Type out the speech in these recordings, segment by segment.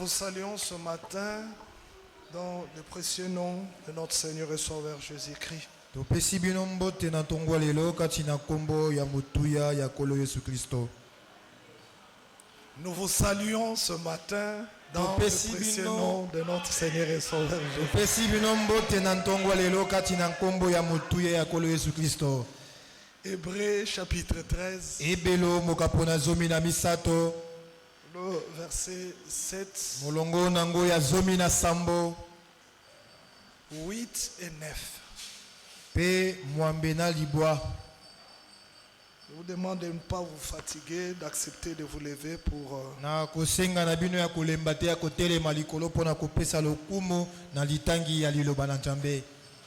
vous saluons ce matin dans le précieux nom de notre Seigneur et Sauveur Jésus-Christ. Nous vous saluons ce matin dans le précieux nom de notre Seigneur et Sauveur Jésus-Christ. Hébreux chapitre 13. Le verset 7, 8 et 9. Je vous demande de ne pas vous fatiguer, d'accepter de vous lever pour...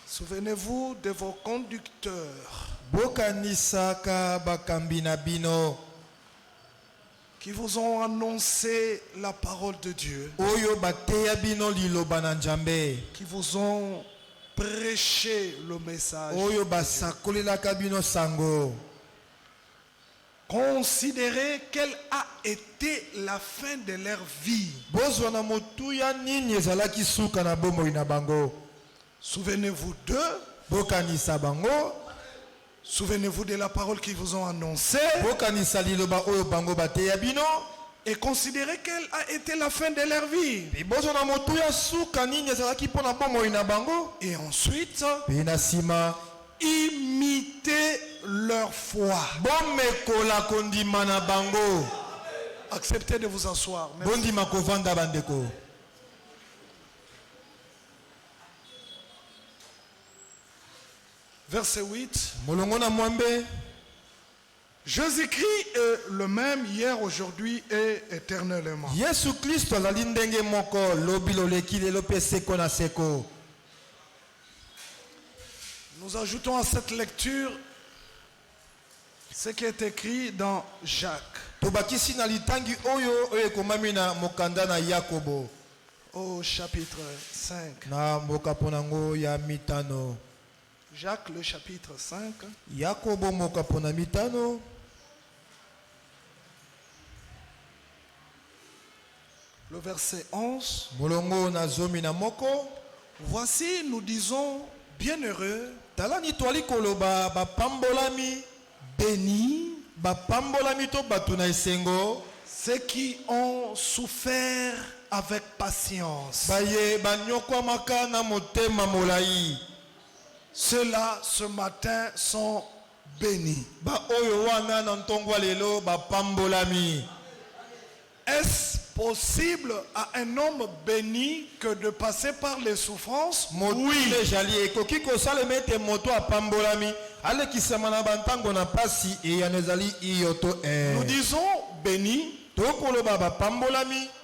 Souvenez-vous de vos conducteurs qui vous ont annoncé la parole de Dieu, qui vous ont prêché le message. Considérez quelle a été la fin de leur vie. Souvenez-vous d'eux. Souvenez-vous de la parole qu'ils vous ont annoncée. Et considérez quelle a été la fin de leur vie. Et ensuite, imitez leur foi. Acceptez de vous asseoir. Merci. Verset 8. Jésus-Christ est le même hier, aujourd'hui et éternellement. Nous ajoutons à cette lecture ce qui est écrit dans Jacques. Au chapitre 5. Jacques, le chapitre 5. Le verset 11. Voici, nous disons, bienheureux, bénis, ceux qui ont souffert avec patience. Ceux-là, ce matin, sont bénis. Est-ce possible à un homme béni que de passer par les souffrances? Oui. Nous disons bénis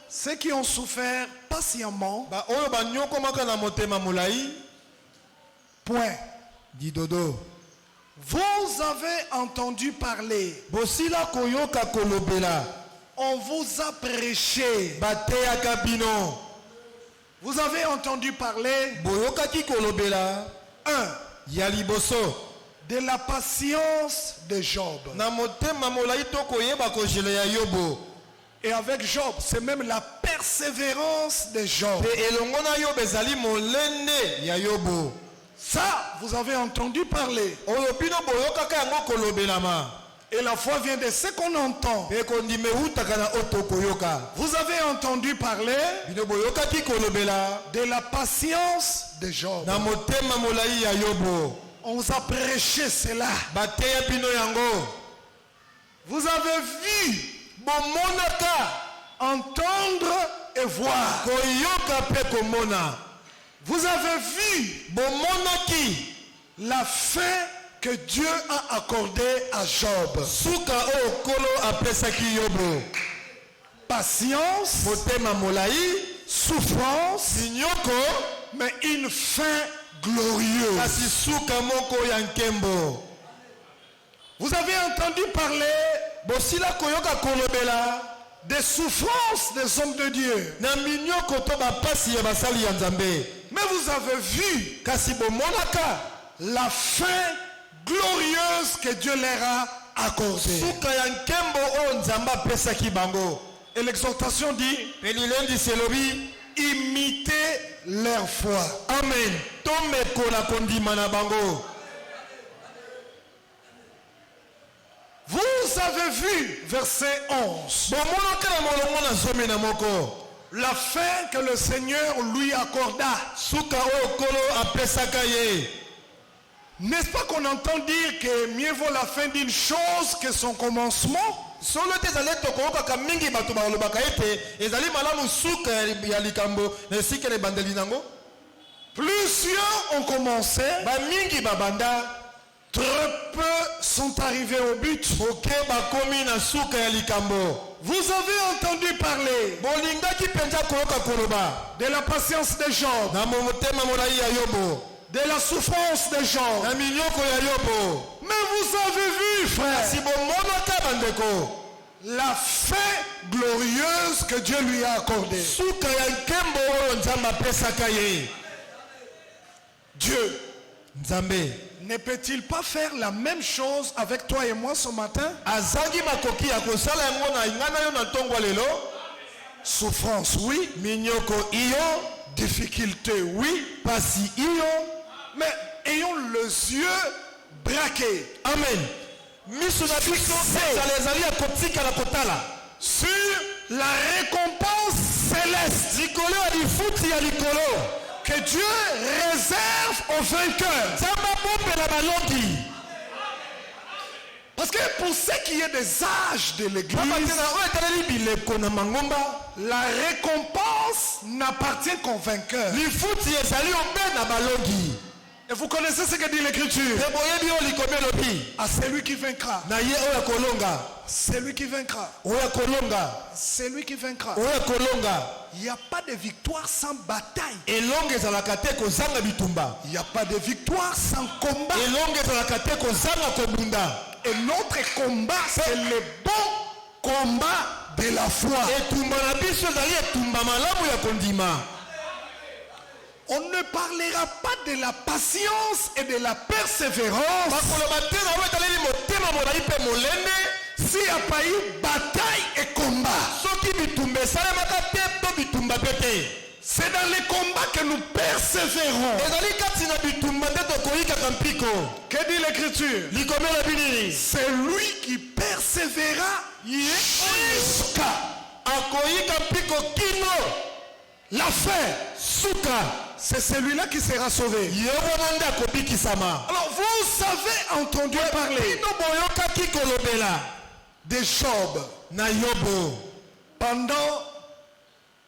ceux qui ont souffert patiemment. Point. Vous avez entendu parler. On vous a prêché. Vous avez entendu parler. 1. De la patience de Job. Et avec Job, c'est même la persévérance de Job. Ça, vous avez entendu parler. Et la foi vient de ce qu'on entend. Vous avez entendu parler de la patience de Job. On vous a prêché cela. Vous avez vu, entendre et voir. Vous avez vu la fin que Dieu a accordée à Job. Patience, souffrance, mais une fin glorieuse. Vous avez entendu parler des souffrances des hommes de Dieu. Mais vous avez vu la fin glorieuse que Dieu leur a accordée. Et l'exhortation dit, imitez leur foi. Amen. Vous avez vu, verset 11, la fin que le Seigneur lui accorda. N'est-ce pas qu'on entend dire que mieux vaut la fin d'une chose que son commencement? Plusieurs ont commencé, très peu sont arrivés au but. Vous avez entendu parler de la patience de Job, de la souffrance de Job. Mais vous avez vu, frère, la fin glorieuse que Dieu lui a accordée. Dieu ne peut-il pas faire la même chose avec toi et moi ce matin? Souffrance, oui. Difficulté, oui. Mais ayons les yeux braqués. Amen. Sur la récompense céleste que Dieu réserve aux vainqueurs. Parce que pour ce qui est des âges de l'église, la récompense n'appartient qu'aux vainqueurs. Et vous connaissez ce que dit l'écriture? À celui qui vaincra. Celui qui vaincra. Celui qui vaincra. Il n'y a pas de victoire sans bataille. Il n'y a pas de victoire sans combat. Et notre combat, c'est le bon combat de la foi. On ne parlera pas de la patience et de la persévérance s'il n'y a pas eu bataille et combat. C'est dans les combats que nous persévérons. Que dit l'écriture? C'est lui qui persévéra jusqu'à la fin. C'est celui-là qui sera sauvé. Alors vous avez entendu parler de Job pendant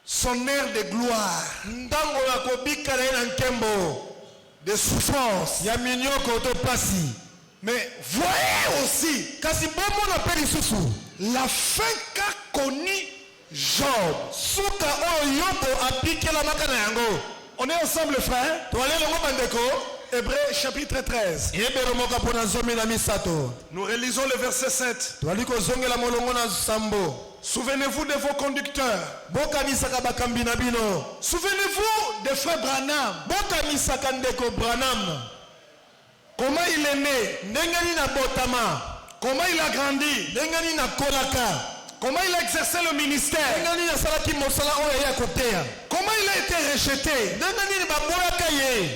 son ère de gloire, de souffrance. Mais voyez aussi la fin qu'a connue Job. On est ensemble, frère. Hébreux chapitre 13. Nous relisons le verset 7. Souvenez-vous de vos conducteurs. Souvenez-vous de frère Branham. Comment il est né. Comment il a grandi. Comment il a exercé le ministère. Comment il a été rejeté.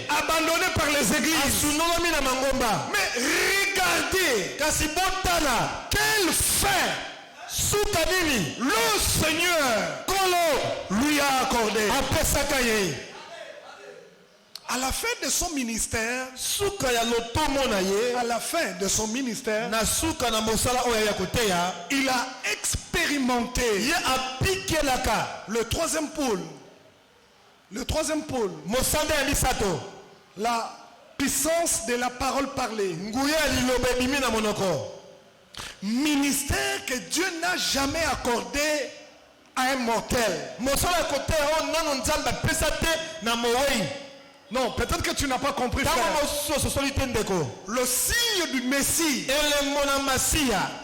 Abandonné par les églises. Mais regardez. Quelle fin le Seigneur lui a accordé. À la fin de son ministère, il a expérimenté le troisième pôle. La puissance de la parole parlée. Ministère que Dieu n'a jamais accordé à un mortel. Non, peut-être que tu n'as pas compris, frère. Le signe du Messie,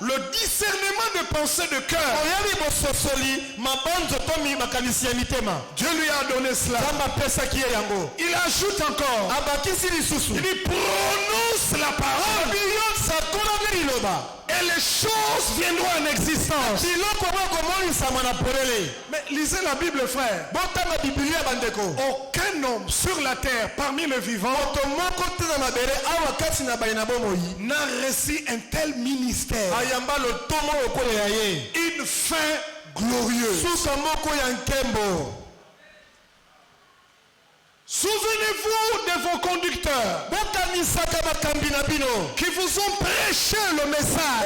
le discernement de pensée de cœur, Dieu lui a donné cela. Il ajoute encore, il dit prononce la parole Et les choses viendront en existence. Mais lisez la Bible, frère. Aucun homme sur la terre parmi les vivants n'a reçu un tel ministère. Une fin glorieuse. Souvenez-vous de vos conducteurs qui vous ont prêché le message.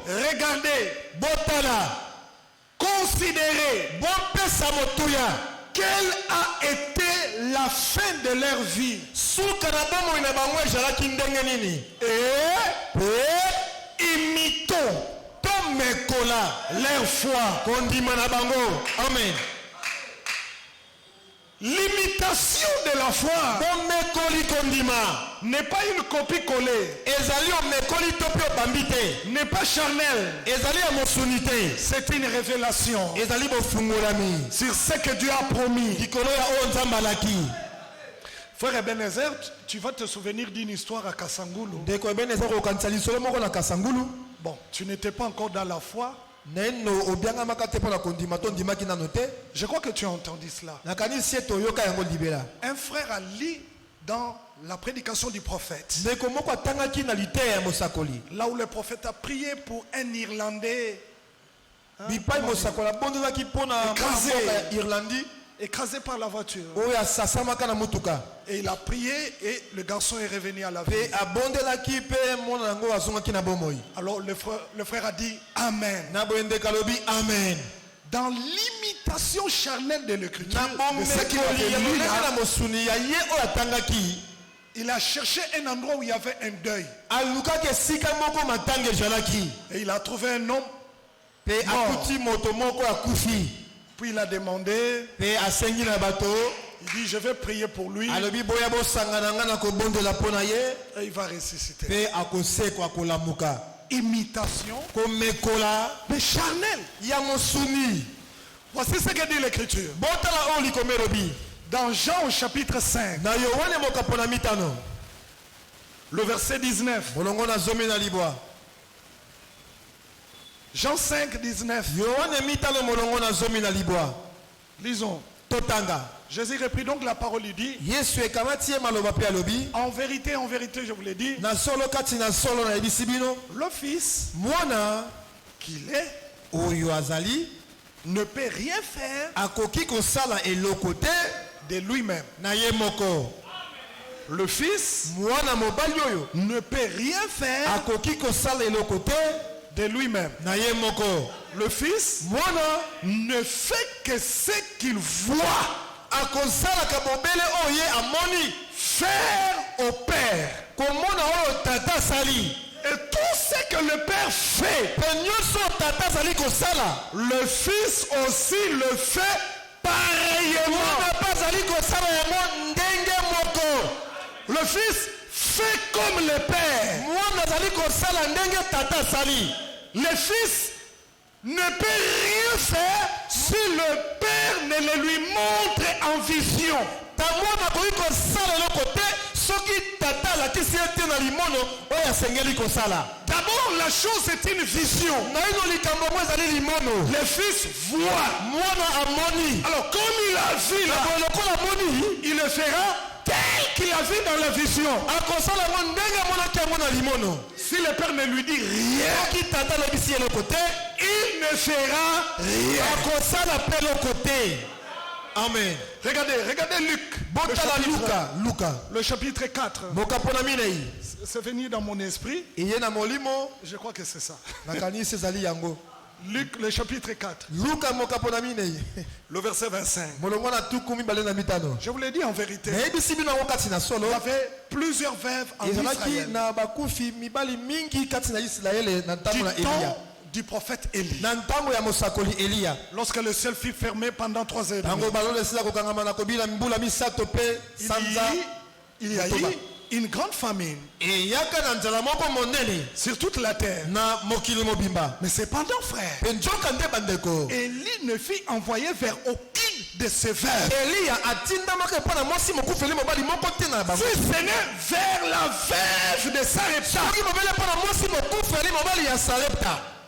Regardez, considérez quelle a été la fin de leur vie. Et imitons leur foi. Amen. L'imitation de la foi n'est pas une copie collée, n'est pas charnelle, c'est une révélation sur ce que Dieu a promis. Frère Ebenezer, tu vas te souvenir d'une histoire à Kasangulu. Bon, tu n'étais pas encore dans la foi. Je crois que tu as entendu cela. Un frère a lu dans la prédication du prophète, là où le prophète a prié pour un Irlandais écrasé par la voiture. Et il a prié et le garçon est revenu à la vie. Alors le frère a dit Amen. Dans l'imitation charnelle de l'écriture, il a cherché un endroit où il y avait un deuil. Et il a trouvé un homme mort. Puis il a demandé, il dit je vais prier pour lui et il va ressusciter. Imitation mais charnel. Voici ce que dit l'écriture dans Jean au chapitre 5, le verset 19. Jean 5, 19. Lisons. Jésus reprit donc la parole, il dit en vérité, je vous l'ai dit, le Fils qu'il est ne peut rien faire de lui-même. Le Fils ne peut rien faire de lui-même. Le Fils ne fait que ce qu'il voit faire au Père. Et tout ce que le Père fait, le Fils aussi le fait pareillement. Le Fils fait comme le Père. Le Fils ne peut rien faire si le Père ne le lui montre en vision. D'abord, la chose est une vision. Le Fils voit. Alors, comme il a vu là, il le fera tel qu'il a vu dans la vision. Si le Père ne lui dit rien, il ne fera rien. Amen. Regardez Luc. Le chapitre 4. C'est venu dans mon esprit. Je crois que c'est ça. Luc, le chapitre 4. Le verset 25. Je vous l'ai dit en vérité. Il y avait plusieurs veuves en Israël du temps du prophète Élie. Lorsque le ciel fut fermé pendant 3 ans, il y a eu une grande famine sur toute la terre. Mais cependant, frère, Élie ne fit envoyer vers aucune de ses veuves, si ce n'est vers la veuve de Sarepta.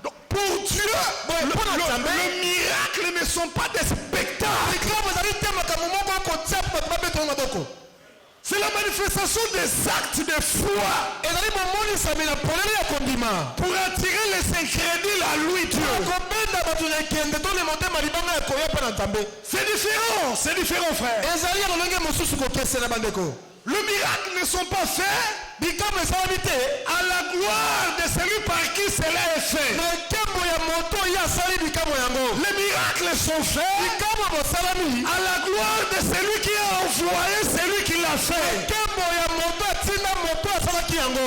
Donc pour Dieu, le miracle ne sont pas des spectacles. C'est la manifestation des actes de foi pour attirer les incrédules à lui, Dieu. C'est différent, frère. Le miracle ne sont pas faits à la gloire de celui par qui cela est fait. Les miracles sont faits à la gloire de celui qui a envoyé celui qui l'a fait.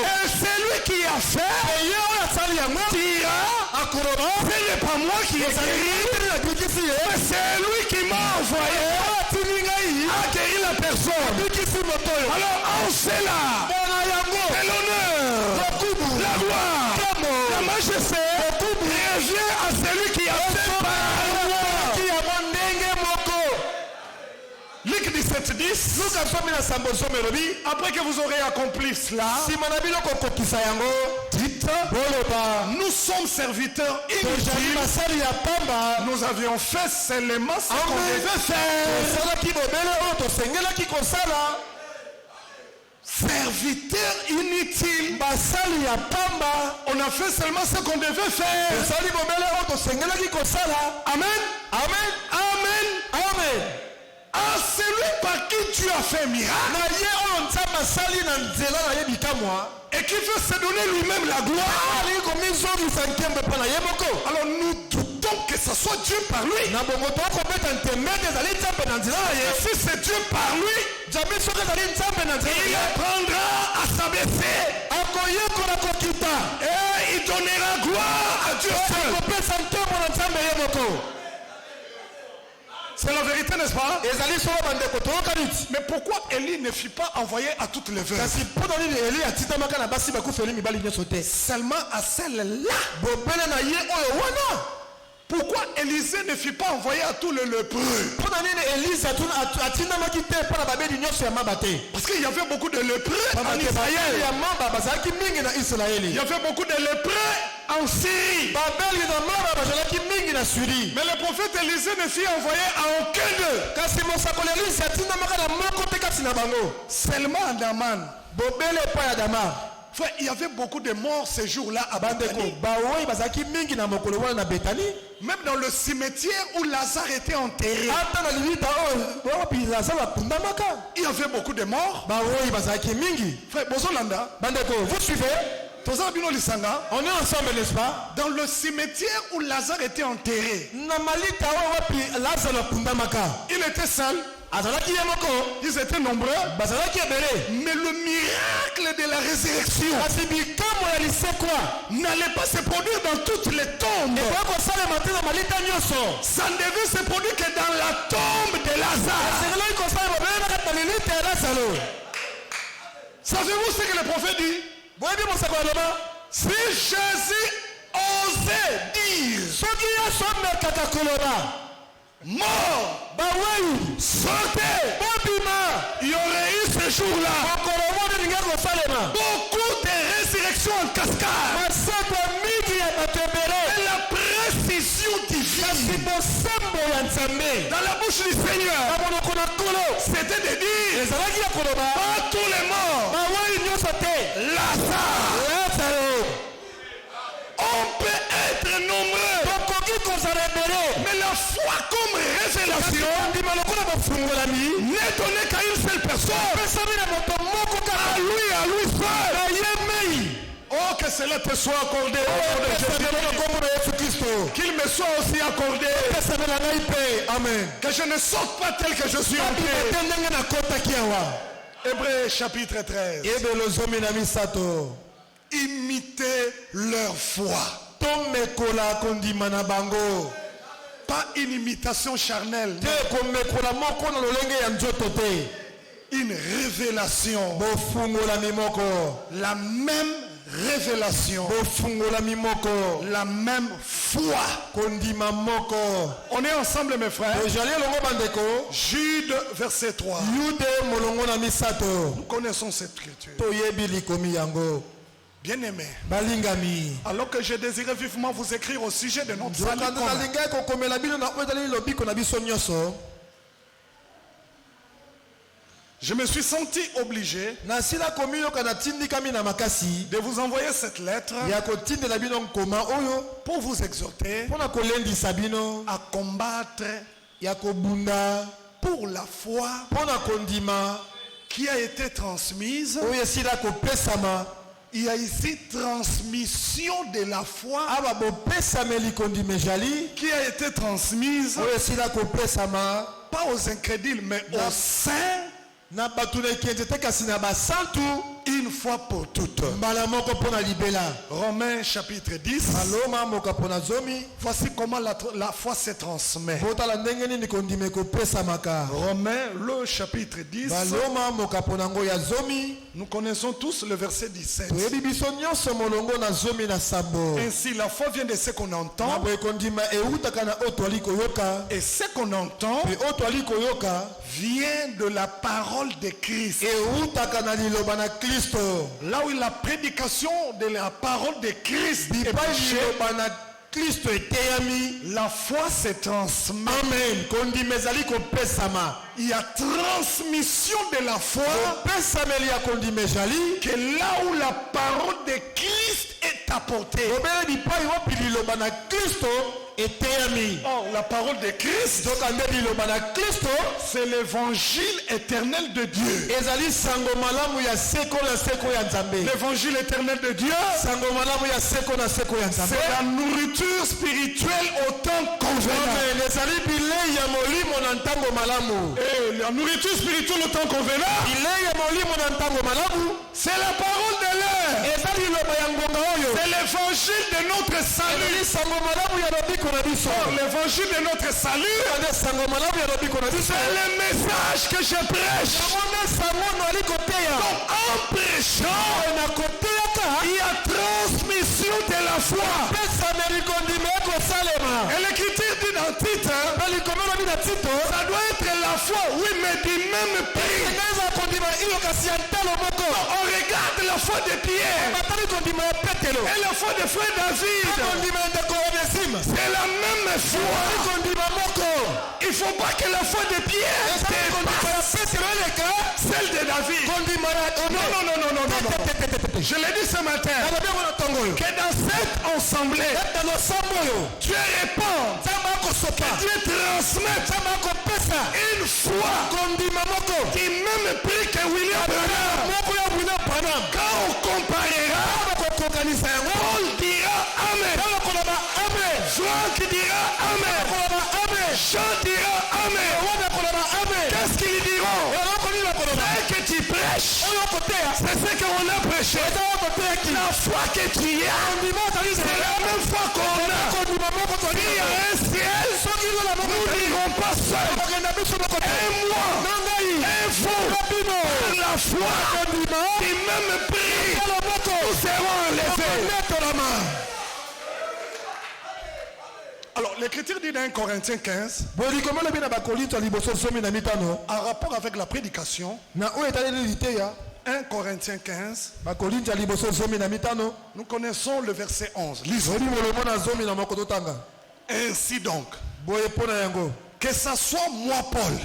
Et celui qui a fait dira, ce n'est pas moi qui ai guéri, c'est lui qui m'a envoyé a guéri la personne. Alors en cela, et l'honneur, la gloire, la majesté revient à celui qui a fait par Luc 17:10. Après que vous aurez accompli cela, dites, nous sommes serviteurs inutiles. Nous avions fait seulement ce qu'on devait faire. Serviteur inutile. On a fait seulement ce qu'on devait faire. Amen. Amen. Amen. Amen. À celui par qui tu as fait miracle et qui veut se donner lui-même la gloire. Alors nous doutons que ce soit Dieu par lui. Et si c'est Dieu par lui, il apprendra à s'abaisser et il donnera gloire à Dieu seul. C'est la vérité, n'est-ce pas? Mais pourquoi Élie ne fut pas envoyé à toutes les veuves? Seulement à celle-là. Pourquoi Élisée ne fut pas envoyé à tous les lépreux? Parce qu'il y avait beaucoup de lépreux en Israël. Il y avait beaucoup de lépreux en Syrie. Mais le prophète Élisée ne fut envoyé à aucun d'eux. Seulement à Daman. Frère, il y avait beaucoup de morts ces jours-là à Bethanie. Même dans le cimetière où Lazare était enterré, il y avait beaucoup de morts. Frère, Bozolanda, vous suivez? On est ensemble, n'est-ce pas? Dans le cimetière où Lazare était enterré, il était seul. Ils étaient nombreux. Mais le miracle de la résurrection n'allait pas se produire dans toutes les tombes. Ça ne devait se produire que dans la tombe de Lazare. Savez-vous ce que le prophète dit? Si Jésus osait dire mort, sortez, il y aurait eu ce jour-là beaucoup de résurrections en cascade. Et la précision divine dans la bouche du Seigneur, c'était de dire pas tous les morts. Lazare. On peut être nombreux, mais la foi comme révélation n'est donnée qu'à une seule personne. À lui seul. Oh, que cela te soit accordé au nom de Jésus. Qu'il me soit aussi accordé. Amen. Que je ne sorte pas tel que je suis entré. Hébreux chapitre 13. Imitez leur foi. Pas une imitation charnelle. Une révélation. La même révélation. La même foi. On est ensemble, mes frères. Jude verset 3. Nous connaissons cette écriture. Bien-aimé, balingami, alors que je désirais vivement vous écrire au sujet de notre salut commun, je me suis senti obligé de vous envoyer cette lettre pour vous exhorter à combattre pour la foi qui a été transmise. Il y a ici transmission de la foi qui a été transmise pas aux incrédules mais aux saints une fois pour toutes. Romains chapitre 10. Voici comment la foi se transmet. Romains le chapitre 10. Nous connaissons tous le verset 17. Ainsi la foi vient de ce qu'on entend. Et ce qu'on entend vient de la parole de Christ. Là où la prédication de la parole de Christ est prêchée, la foi se transmet. Amen. Il y a transmission de la foi que là où la parole de Christ est apportée. Or, la parole de Christ, c'est l'évangile éternel de Dieu. L'évangile éternel de Dieu, c'est la nourriture spirituelle au temps convenant. Et la nourriture spirituelle au temps convenant, c'est la parole de l'air. C'est l'évangile de notre salut. L'évangile de notre salut, c'est le message que je prêche. Donc en prêchant, il y a transmission de la foi. Et l'écriture dit dans Tite, ça doit être la foi, oui, mais du même prix. On regarde la foi de Pierre et la foi de frère David. C'est la même foi. Il ne faut pas que la foi de Pierre dépasse celle de David. Non. Je l'ai dit ce matin. Que dans cette assemblée, Dieu répond. Que Dieu transmette une foi qui même prix que William Branham. Quand on comparera, Paul dira Amen. Franck dira Amen. Jean dira Amen. Qu'est-ce qu'ils diront? Ce que tu prêches, c'est ce qu'on a prêché. La foi que tu as, c'est la même foi qu'on a. Il y a un ciel, nous n'irons pas seuls. Et moi, et vous, la foi du même prix, nous serons enlevés. Alors, l'écriture dit dans 1 Corinthiens 15, en rapport avec la prédication, 1 Corinthiens 15, nous connaissons le verset 11. Lisons. Ainsi donc, que ça soit moi Paul,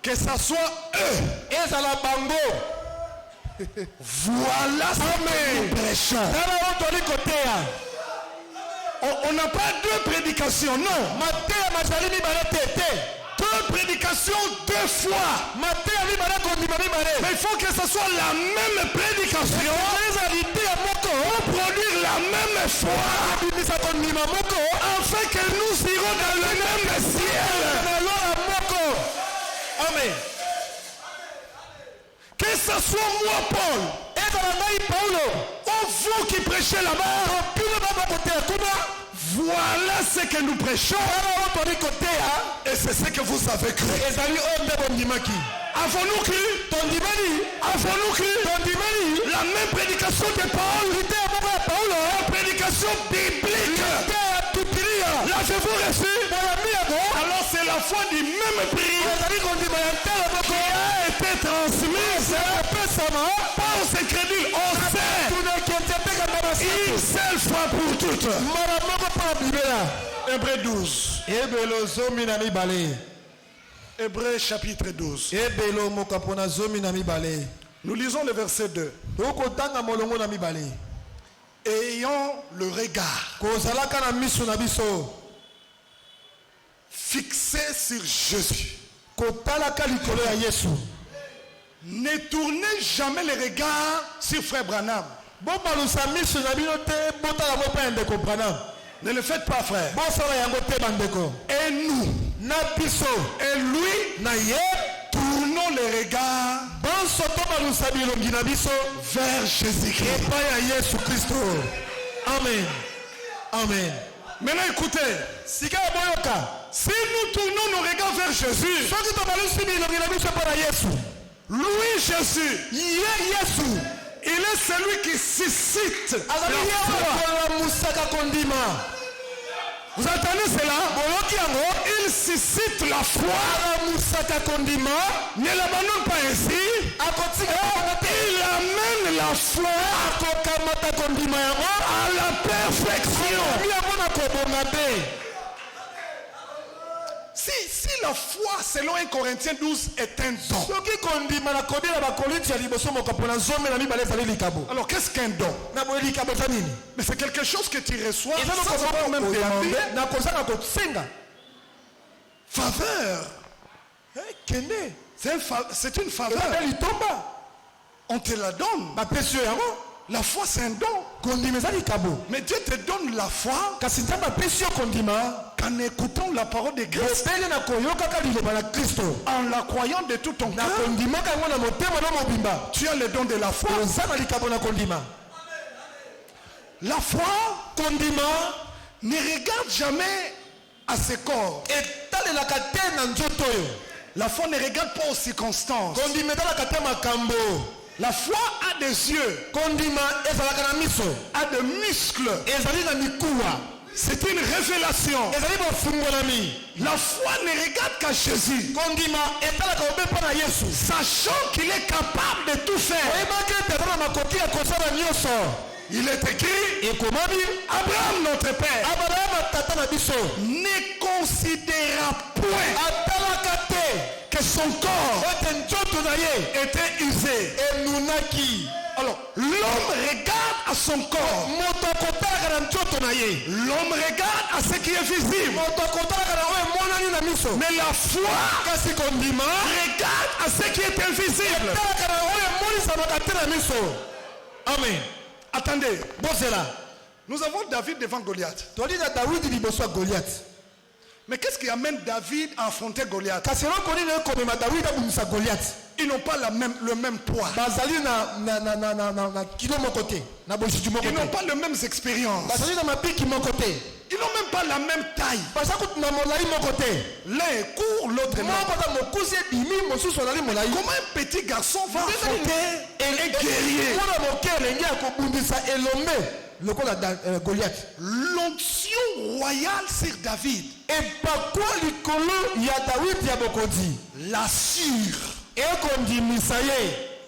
que ça soit eux, voilà ce que nous prêchons. On n'a pas deux prédications, non. Deux prédications, deux fois. Mais il faut que ce soit la même prédication pour produire la même foi, afin que nous irons dans le même ciel. Amen. Que ce soit moi, Paul, ou vous qui prêchez là-bas, voilà ce que nous prêchons. Et c'est ce que vous avez cru. Avons-nous cru? Avons-nous cru? La même prédication de Paul, la prédication biblique. L'avez-vous reçu? Alors c'est la foi du même prix qui a été transmise par ces crédules au sein fois pour toutes. Hébreux 12. Hébreux chapitre 12. Nous lisons le verset 2. Ayant le regard fixé sur Jésus. Ne tournez jamais les regards sur Frère Branham. Ne le faites pas, frère. Et nous, et lui, tournons les regards vers Jésus-Christ. Amen. Amen. Maintenant écoutez, si nous tournons nos regards vers Jésus, lui Jésus, il est celui qui suscite la foi. Vous entendez cela? Il suscite la foi. Ne l'abandonne pas ainsi. Il amène la foi à la perfection. Si la foi selon 1 Corinthiens 12 est un don, alors qu'est-ce qu'un don? Mais c'est quelque chose que tu reçois sans même demander. Faveur. C'est une faveur. On te la donne. La foi c'est un don. Mais Dieu te donne la foi en écoutant la parole de Christ, en la croyant de tout ton cœur. Tu as le don de la foi. La foi ne regarde jamais à ses corps. La foi ne regarde pas aux circonstances. La foi a des yeux, a des muscles. C'est une révélation. La foi ne regarde qu'à Jésus, sachant qu'il est capable de tout faire. Il est écrit, Abraham notre père ne considéra point que son corps était usé. Alors, l'homme regarde à son corps. L'homme regarde à ce qui est visible. Mais la foi regarde à ce qui est invisible. Amen. Attendez. Nous avons David devant Goliath. Mais qu'est-ce qui amène David à affronter Goliath? Ils n'ont pas le même poids. Ils n'ont pas les mêmes expériences. Ils n'ont même pas la même taille. L'un est court, l'autre est long. Comment un petit garçon va affronter un guerrier? L'onction royale sur David l'assure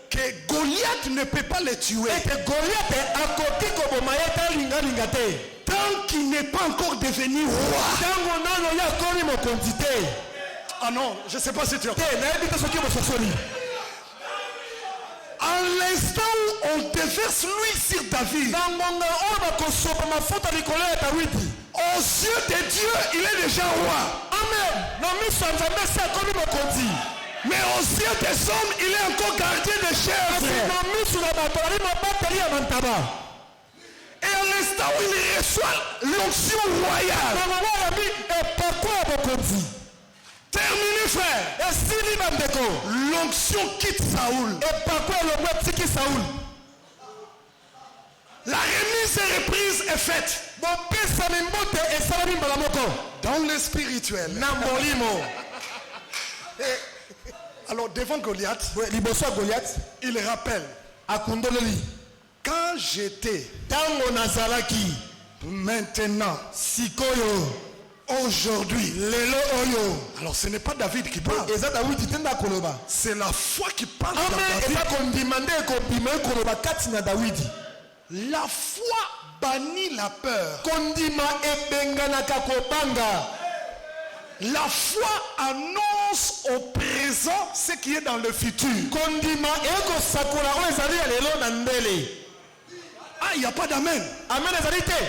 que Goliath ne peut pas le tuer tant qu'il n'est pas encore devenu roi. Ah non, je ne sais pas si tu as. À l'instant où on déverse l'huile sur David, aux yeux de Dieu, il est déjà roi. Mais aux yeux des hommes, il est encore gardien de chèvres. Et à l'instant où il reçoit l'onction royale, terminé, frère. L'onction quitte Saoul. La remise et reprise est faite. Dans le spirituel. Alors devant Goliath, il rappelle. Quand j'étais, maintenant, aujourd'hui, alors ce n'est pas David qui parle, c'est la foi qui parle dans David. La foi bannit la peur. Kondima ebenganaka kobanga. La foi annonce au présent ce qui est dans le futur. Kondima eko sakura o ezali ya lelo na ndele. Ah, il n'y a pas d'amen. Amen ezali te.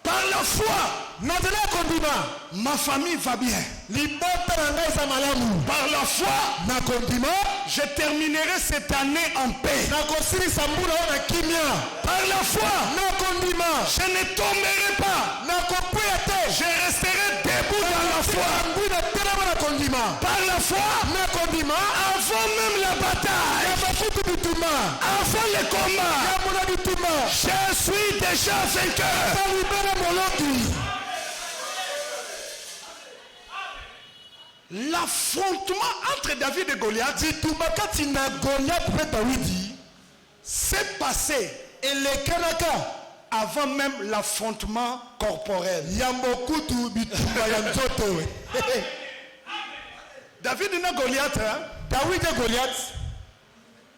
Par la foi, Nazela kondima ma famille va bien. libota na ngai eza malamu. Par la foi, Na kondima je terminerai cette année en paix. nakosilisa mbula oyo na kimia. Par la foi, Na kondima je ne tomberai pas. nakopweya te. Je resterai debout dans la foi. Ngwina telema na kondima. Par la foi, Na kondima avant même la bataille, ya bafutu bituma avant le combat, ya mona bituma je suis déjà vainqueur. balibela moloki. L'affrontement entre David et Goliath bituma kati na Goliath mpe Dawidi s'est passé elekanaka avant même l'affrontement corporel. ya mokutu bituma ya nzoto. David na Goliath, hein? Dawidi et Goliath,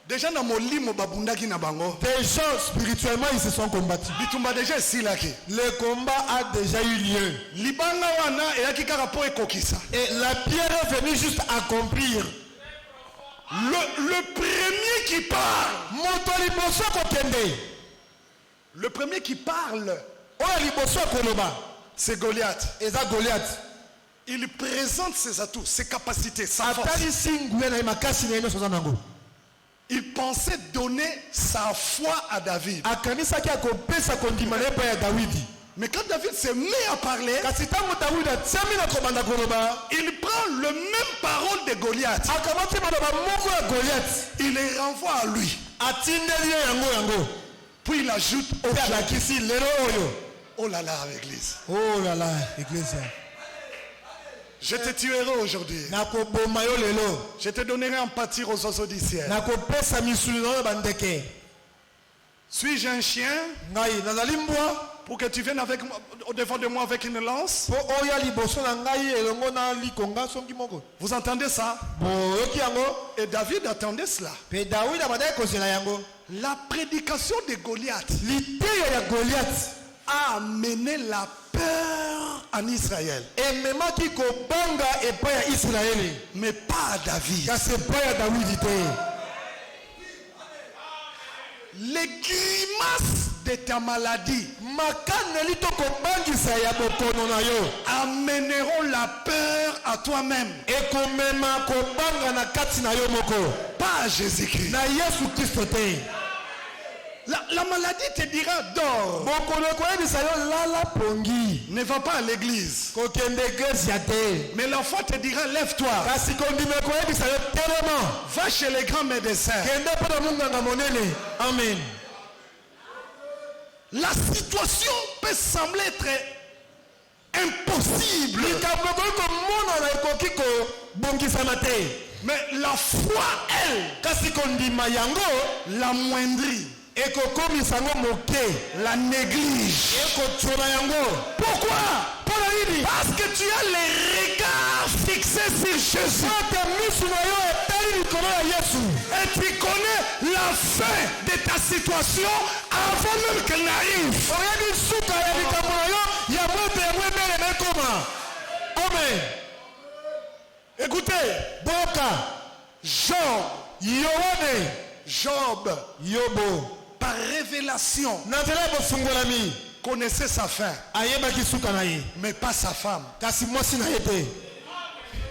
Déjà dans molimo babundaki na bango. des gens spirituellement ils se sont combattus. Bitumba déjà silaki. Le combat a déjà eu lieu. Libanga wana eyaki kaka po ekokisa. Et la pierre est venue juste accomplir. Le premier qui parle. Moto liboso kokende. Le premier qui parle, Oya liboso koloba. c'est Goliath. Eza Goliath. Il présente ses atouts, ses capacités, sa force. Atali singuye na makasi na ino soza nango. Il pensait donner sa foi à David. Akanisaki akopesa kondima na epai ya Dawidi. Mais quand David se met à parler, Kasi tango Dawidi atiami na kobanda koloba, il prend le même parole de Goliath. akamati maloba moko ya Goliath. Il les renvoie à lui. Atindeli ye yango. Puis il ajoute Pe alakisi lelo oyo. oh là là, l'église. Oh là là, église. Je te tuerai aujourd'hui. Nakoboma yo lelo. Je te donnerai en pâtir aux oiseaux du ciel. Nakopesa misuli na yo bandeke. Suis-je un chien Ngai nazali mbwa. pour que tu viennes avec moi, au devant de moi avec une lance? Po oya liboso na ngai elongo na likonga songi moko. Vous entendez ça? Boyoki yango. Et David attendait cela. Pe Dawidi abandaki kozela yango. La prédication de Goliath Liteya ya Goliath a amené la peur en Israël, ememaki kobanga epai ya Israeli. mais pas à David. Kasi epai ya Dawidi te. Les grimaces de ta maladie Makaneli to kobangisa ya bokono na yo amèneront la peur à toi-même, ekomema kobanga na kati na yo moko. pas à Jésus-Christ. Na Yesu Kristo te. La maladie te dira dors, Bokono koyebisa yo lala pongi. ne va pas à l'église. Kokende eglise ya te. Mais la foi te dira lève-toi, Kasi kondima koyebisa yo telema. va chez les grands médecins. Kende mpo na munganga monene. Amen. La situation peut sembler être impossible, Likambo koki komona na ekoki kobongisama te. mais la foi, elle, Kasi kondima yango l'amoindrit, ekokomisa yango moke. la néglige. Ekotuna yango. Pourquoi? Mpona nini? Parce que tu as les regards fixés sur Jésus. Ate misu na yo etali likolo ya Yesu. Et tu connais la fin de ta situation avant même qu'elle n'arrive. Oyebi suka ya likambo na yo ya mwete ya mwemele na ekoma. Amen. Écoutez, Boka. Job, Job, Yobo. par révélation, Na nzela ya bofungolami connaissait sa fin, ayebaki suka na ye. mais pas sa femme. Kasi mwasi na ye te.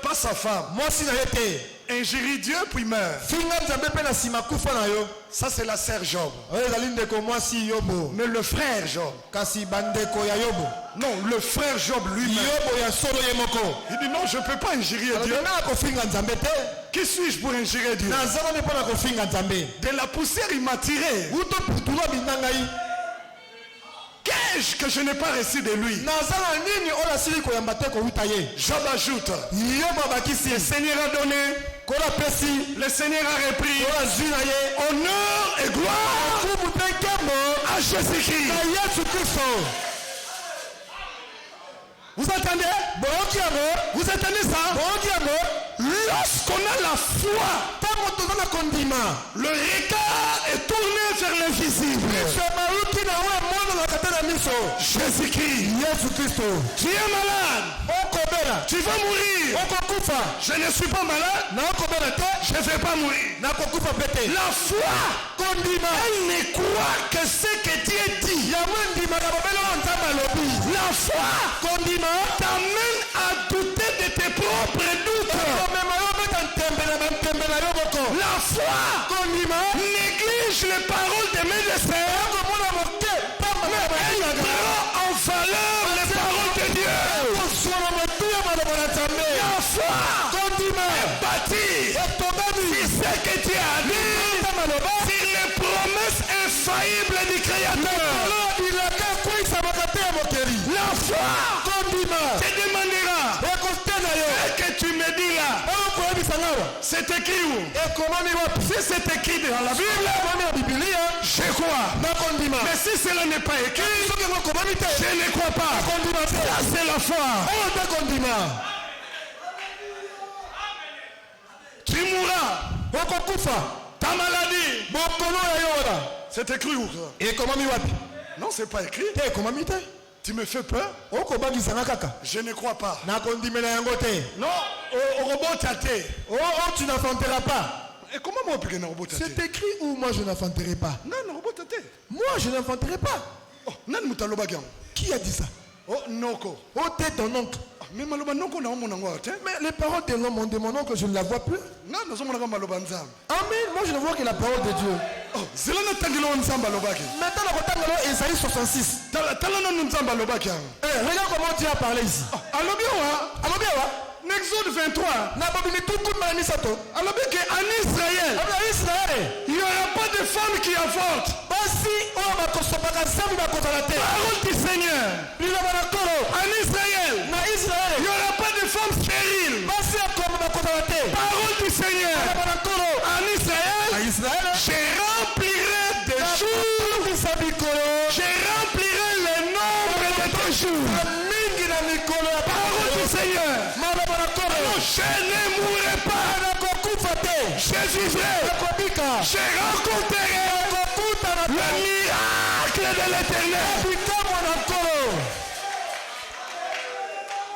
Pas sa femme. Mwasi na ye te. Ingérie Dieu puis meurt. Finga nzambe mpe na nsima kufa na yo. Ça c'est la sœur Job. Oyo ezali ndeko mwasi Yobo. Mais le frère Job, Kasi bandeko ya Yobo. non, le frère Job lui-même, Yobo ya solo ye moko. il dit non, je ne peux pas ingérer Dieu. Alobengaka kofinga nzambe te. Qui suis-je pour ingérer Dieu? Nazalami mpo na kofinga nzambe. De la poussière il m'a tiré. Uto putulu abinda ngai. Qu'ai-je que je n'ai pas reçu de lui? Naza na nini oyo asili koyamba te kowuta ye. Job ajoute, Yobo abakisi. le Seigneur a donné, Kola pesi. le Seigneur a repris. Kola zwi na ye. Honneur et gloire Kumu mpe nkembo à Jésus-Christ. na Yesu Kristo. Vous entendez? Boyoki yango. Vous entendez ça? Boyoki yango. Lorsqu'on a la foi, Ntango toza na kondima. le regard est tourné vers l'invisible. Miso mauti Jésus-Christ. Tu es malade. Tu vas mourir. Je ne suis pas malade. Je ne vais pas mourir. La foi, elle ne croit que ce que Dieu dit. La foi t'amène à douter de tes propres doutes. La foi néglige les paroles des médecins. Mais elle prend en valeur les paroles de Dieu. La foi est bâtie sur ce que Dieu a dit, sur les promesses infaillibles du Créateur. La foi te demandera ce que tu me dis là. C'est écrit où? Si c'est écrit dans la Bible, je crois. Mais si cela n'est pas écrit, je ne crois pas. Ça c'est la foi. Tu mourras. Ta maladie. C'est écrit où? Non, c'est pas écrit. Tu me fais peur? Je ne crois pas. Non, au robot tâté. Tu n'affronteras pas. Et comment moi je robot tâté? C'est écrit ou moi je n'affronterai pas? Non, robot tâté. Moi je n'affronterai pas. Oh, nan mutalobagan. Qui a dit ça? Oh, Noko. Oh, t'es ton oncle. Mais maloba Noko na mon mais les paroles de l'homme de mon oncle, je ne la vois plus. Non, nous sommes maloba nzam. Amen. Moi je ne vois que la parole de Dieu. Oh, c'est là notre tangelo nzamba lobaki. Maintenant le tangelo Ésaïe 66. Talana nzamba lobaki. Regarde comment Dieu a parlé ici. Alobia. Exode 23. Alors que en Israël, il n'y aura pas de femme qui avorte. Parole du Seigneur. En Israël, il n'y aura pas de femme stérile. Parole du Seigneur. En Israël, je remplirai des jours. Je remplirai le nombre de tes jours. Parole du Seigneur. Je ne mourrai pas. Je vivrai. Je rencontrerai le miracle de l'Éternel.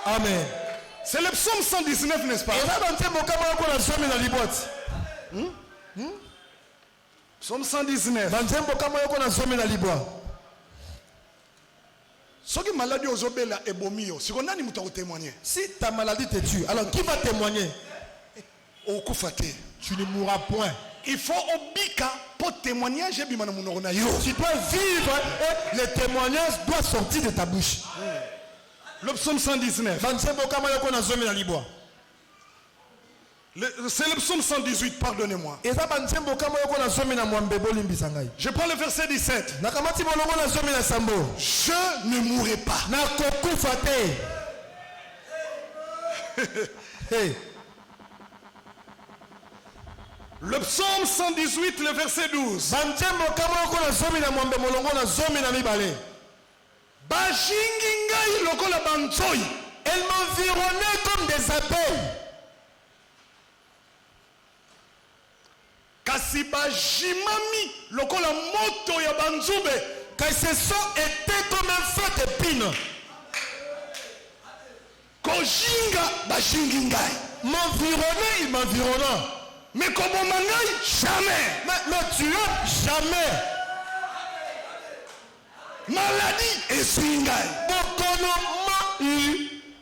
Amen. C'est le psaume 119, n'est-ce pas? Psaume 119. Si ta maladie te tue, alors qui va témoigner? Tu ne mourras point. Il faut obika pour témoignage. Tu dois vivre et le témoignage doit sortir de ta bouche. Le psaume 119. C'est le psaume 118, pardonnez-moi. Je prends le verset 17. Je ne mourrai pas. Le psaume 118, le verset 12. Elle m'environnait comme des abeilles. Kasi bajimami lokola moto ya banzube. Car ce sang était comme un feu d'épine. Kojinga bajingingai. M'environner, il m'environna. Mais comme mangai, jamais. Mais tu as jamais. Maladie et swingai.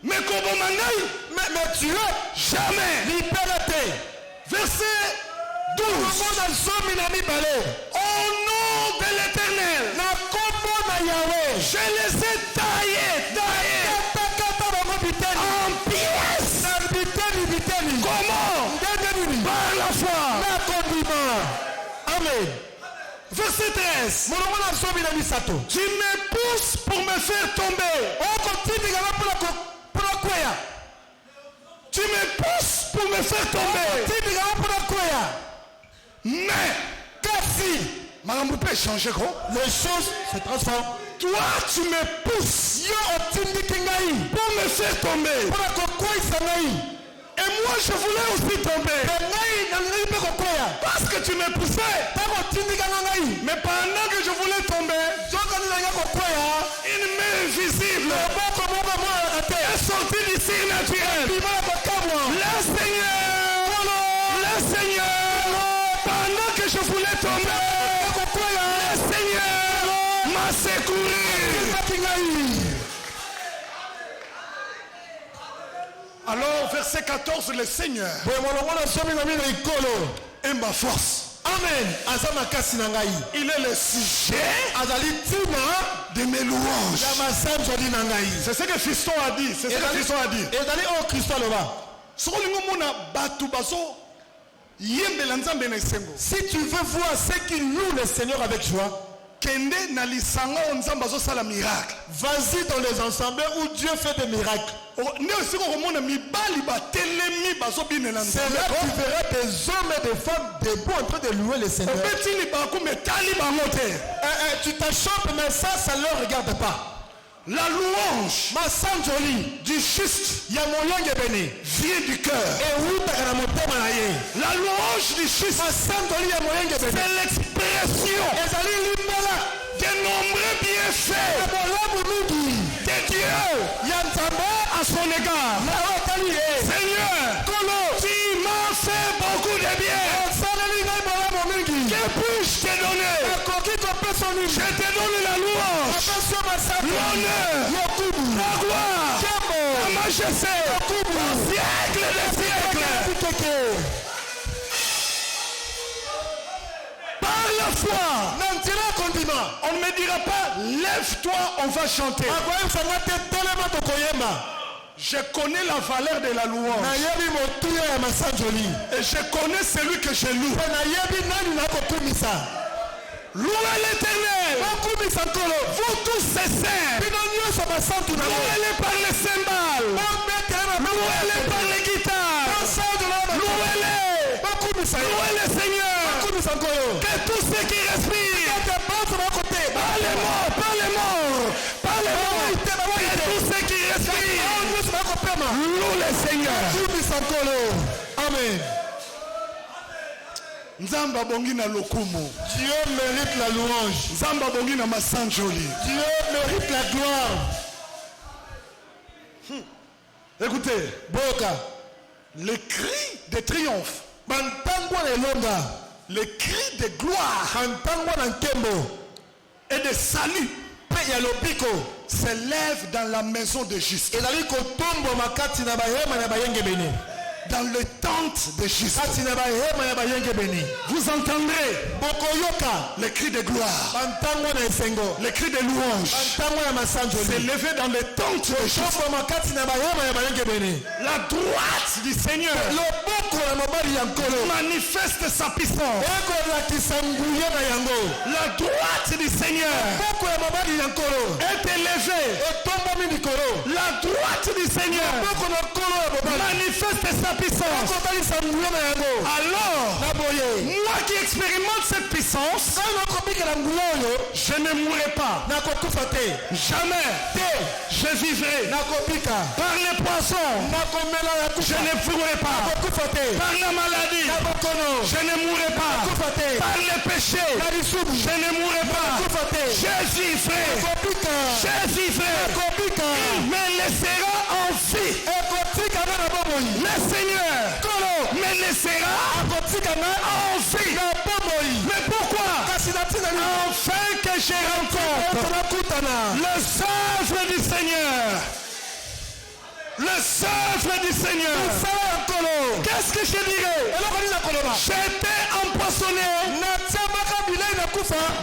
Mais comme mangai, mais tu as jamais. Liberté. Verset 12. Au nom de l'Éternel, je les ai taillés en pièces. Comment? Par la foi. Amen. Verset 13. Tu me pousses pour me faire tomber. Tu me pousses pour me faire tomber. Mais Maman peut changer quoi? Les choses se transforment. Toi tu me pousses pour me faire tomber. Et moi je voulais aussi tomber. Parce que tu me poussais. Mais pendant que je voulais tomber, invisible est sorti du signe naturel. Le Seigneur, pendant que je voulais tomber, le Seigneur m'a secouru. Alors, verset 14, le Seigneur est ma force. Amen. Il est le sujet de mes louanges. C'est ce que Fiston a dit. C'est ce que Fiston a dit. Si tu veux voir ceux qui louent le Seigneur avec joie, vas-y dans les ensembles où Dieu fait des miracles. C'est là que tu verras des hommes et des femmes debout en train de louer le Seigneur. Tu t'achoppes, mais ça ne leur regarde pas. La louange du juste vient du cœur. La louange du juste, c'est l'expression des nombreux bienfaits de Dieu à son égard. Seigneur, tu m'as fait beaucoup de bien. Que puis-je te donner? Je te donne la louange, l'honneur, la gloire, la majesté, au siècle des siècles. Par la foi, on ne me dira pas, lève-toi, on va chanter. Je connais la valeur de la louange. Et je connais celui que je loue. Louez l'Éternel. Vous tous ces saints. Louez-les par les cymbales. Louez-les par les guitares. Louez-les. Louez le Seigneur. Que tous ceux qui respirent. Pas les morts. Que tous ceux qui respirent. Louez le Seigneur. Amen. Nzamba bongi na lokumu. Dieu mérite la louange. Nzamba bongi na masanjoli. Dieu mérite la gloire. Écoutez, Boka, les cris de triomphe, les cris de gloire et de salut s'élèvent dans la maison de juste. Dans le tente de juste. Vous entendrez les cris de gloire, les cris de louange s'élever dans le tente de juste. La droite du Seigneur manifeste sa puissance. La droite du Seigneur est élevée. La droite du Seigneur manifeste sa puissance. Alors, moi qui expérimente cette puissance, je ne mourrai pas. Jamais. Je vivrai. Par les poissons, je ne mourrai pas. Par la maladie, je ne mourrai pas. Par les péchés, je ne mourrai pas. Je vivrai. Il me laissera en vie. Le Seigneur me laissera en vie. Mais pourquoi? Afin que je rencontre le souffle du Seigneur. Le souffle du Seigneur. Qu'est-ce que je dirais? J'étais empoisonné,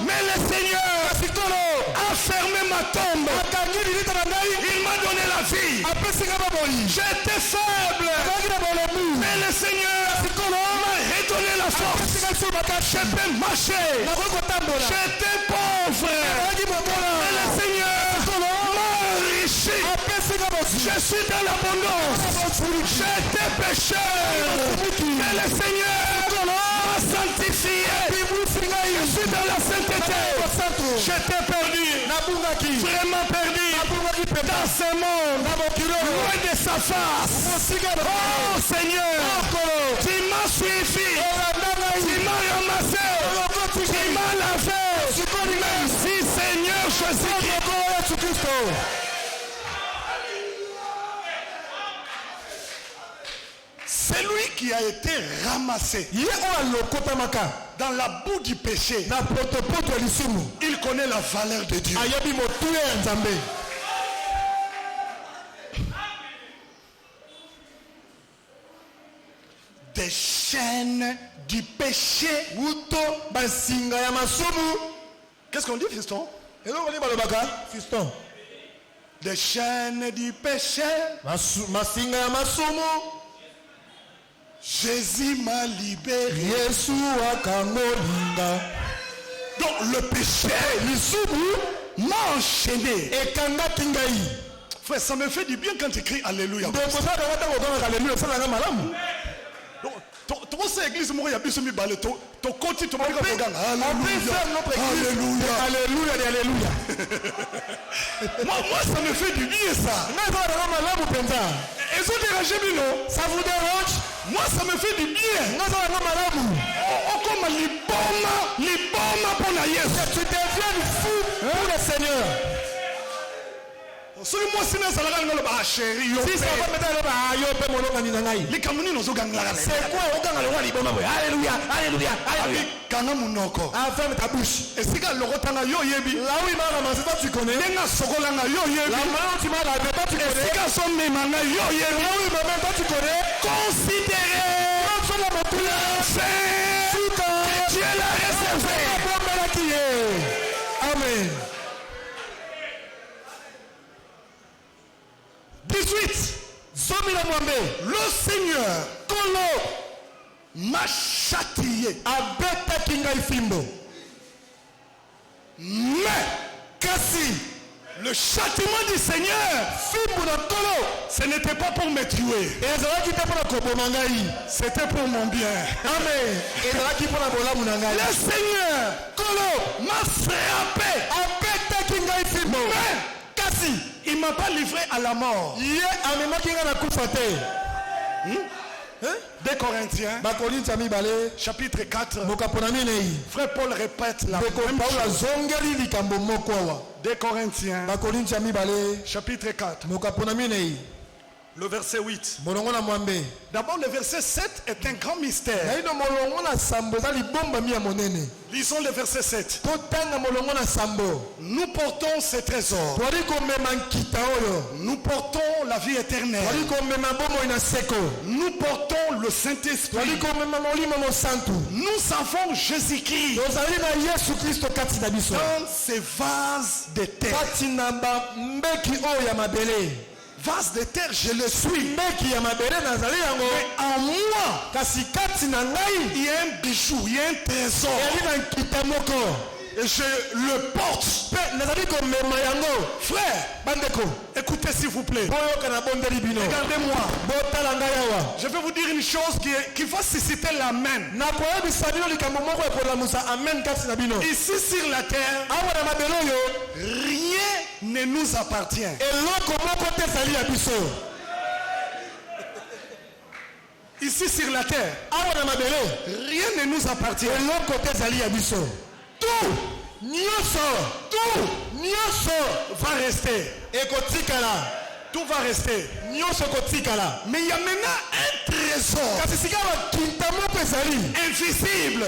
mais le Seigneur a fermé ma tombe. Il m'a donné la vie. J'étais faible, mais le Seigneur m'a redonné la force. Je peux marcher. J'étais pauvre, mais le Seigneur m'a enrichi. Je suis dans l'abondance. J'étais pécheur, mais le Seigneur m'a sanctifié. Je suis dans la sainteté. J'étais perdu, vraiment perdu dans ce monde, loin de sa face. Oh Seigneur, tu m'as suivi, tu m'as ramassé, tu m'as lavé. Merci Seigneur Jésus-Christ. C'est lui qui a été ramassé dans la boue du péché. Il connaît la valeur de Dieu. Des chaînes du péché. Qu'est-ce qu'on dit, fiston? Fiston. Des chaînes du péché. Jésus m'a libéré. Donc le péché m'a enchaîné. Frère, ça me fait du bien quand tu cries Alléluia. Donc, cette église, moi, il y a plus de baleto. Ton côté, tu vas dire Alléluia. Alléluia, Alléluia. Moi, ça me fait du bien, ça. Et ça dérange, non? Ça vous dérange? Moi, ça me fait du bien. Oh, comme l'iboma pour la yes. Tu deviens fou pour le Seigneur. Si moi si na salaka ngalo ba chéri yo. Si ça va mettre le ba yo pe molonga ni ngai. Les kamuni no zo gangala. C'est quoi o gangala wa liboma boy. Alléluia, alléluia, alléluia. Kana munoko. Ferme ta bouche. Et si ka lokotanga yo yebi. Là où il m'a ramassé toi tu connais. Nenga sokolanga yo yebi. La main où tu m'as lavé toi tu connais. Et si ka so memanga yo yebi. Là où il m'a même toi tu connais. Considérez. Dieu l'a réservé. Amen. 18. Le Seigneur m'a châtié. Mais le châtiment du Seigneur, ce n'était pas pour me tuer. C'était pour mon bien. Amen. Le Seigneur m'a frappé. Mais il ne m'a pas livré à la mort. 2 Corinthiens chapitre 4. Frère Paul répète la même chose. 2 Corinthiens chapitre 4. Le verset 8. D'abord, le verset 7 est un grand mystère. Lisons le verset 7. Nous portons ces trésors. Nous portons la vie éternelle. Nous portons le Saint-Esprit. Nous avons Jésus-Christ dans ces vases de terre. Vase de terre, je le suis. Mais en moi, il y a un bijou, il y a un trésor. Et je le porte. Frère, écoutez s'il vous plaît. Regardez-moi. Je vais vous dire une chose qui va susciter l'amen. Ici sur la terre, rien ne nous appartient. Ici sur la terre, rien ne nous appartient. Tout va rester. Tout va rester. Mais il y a maintenant un trésor invisible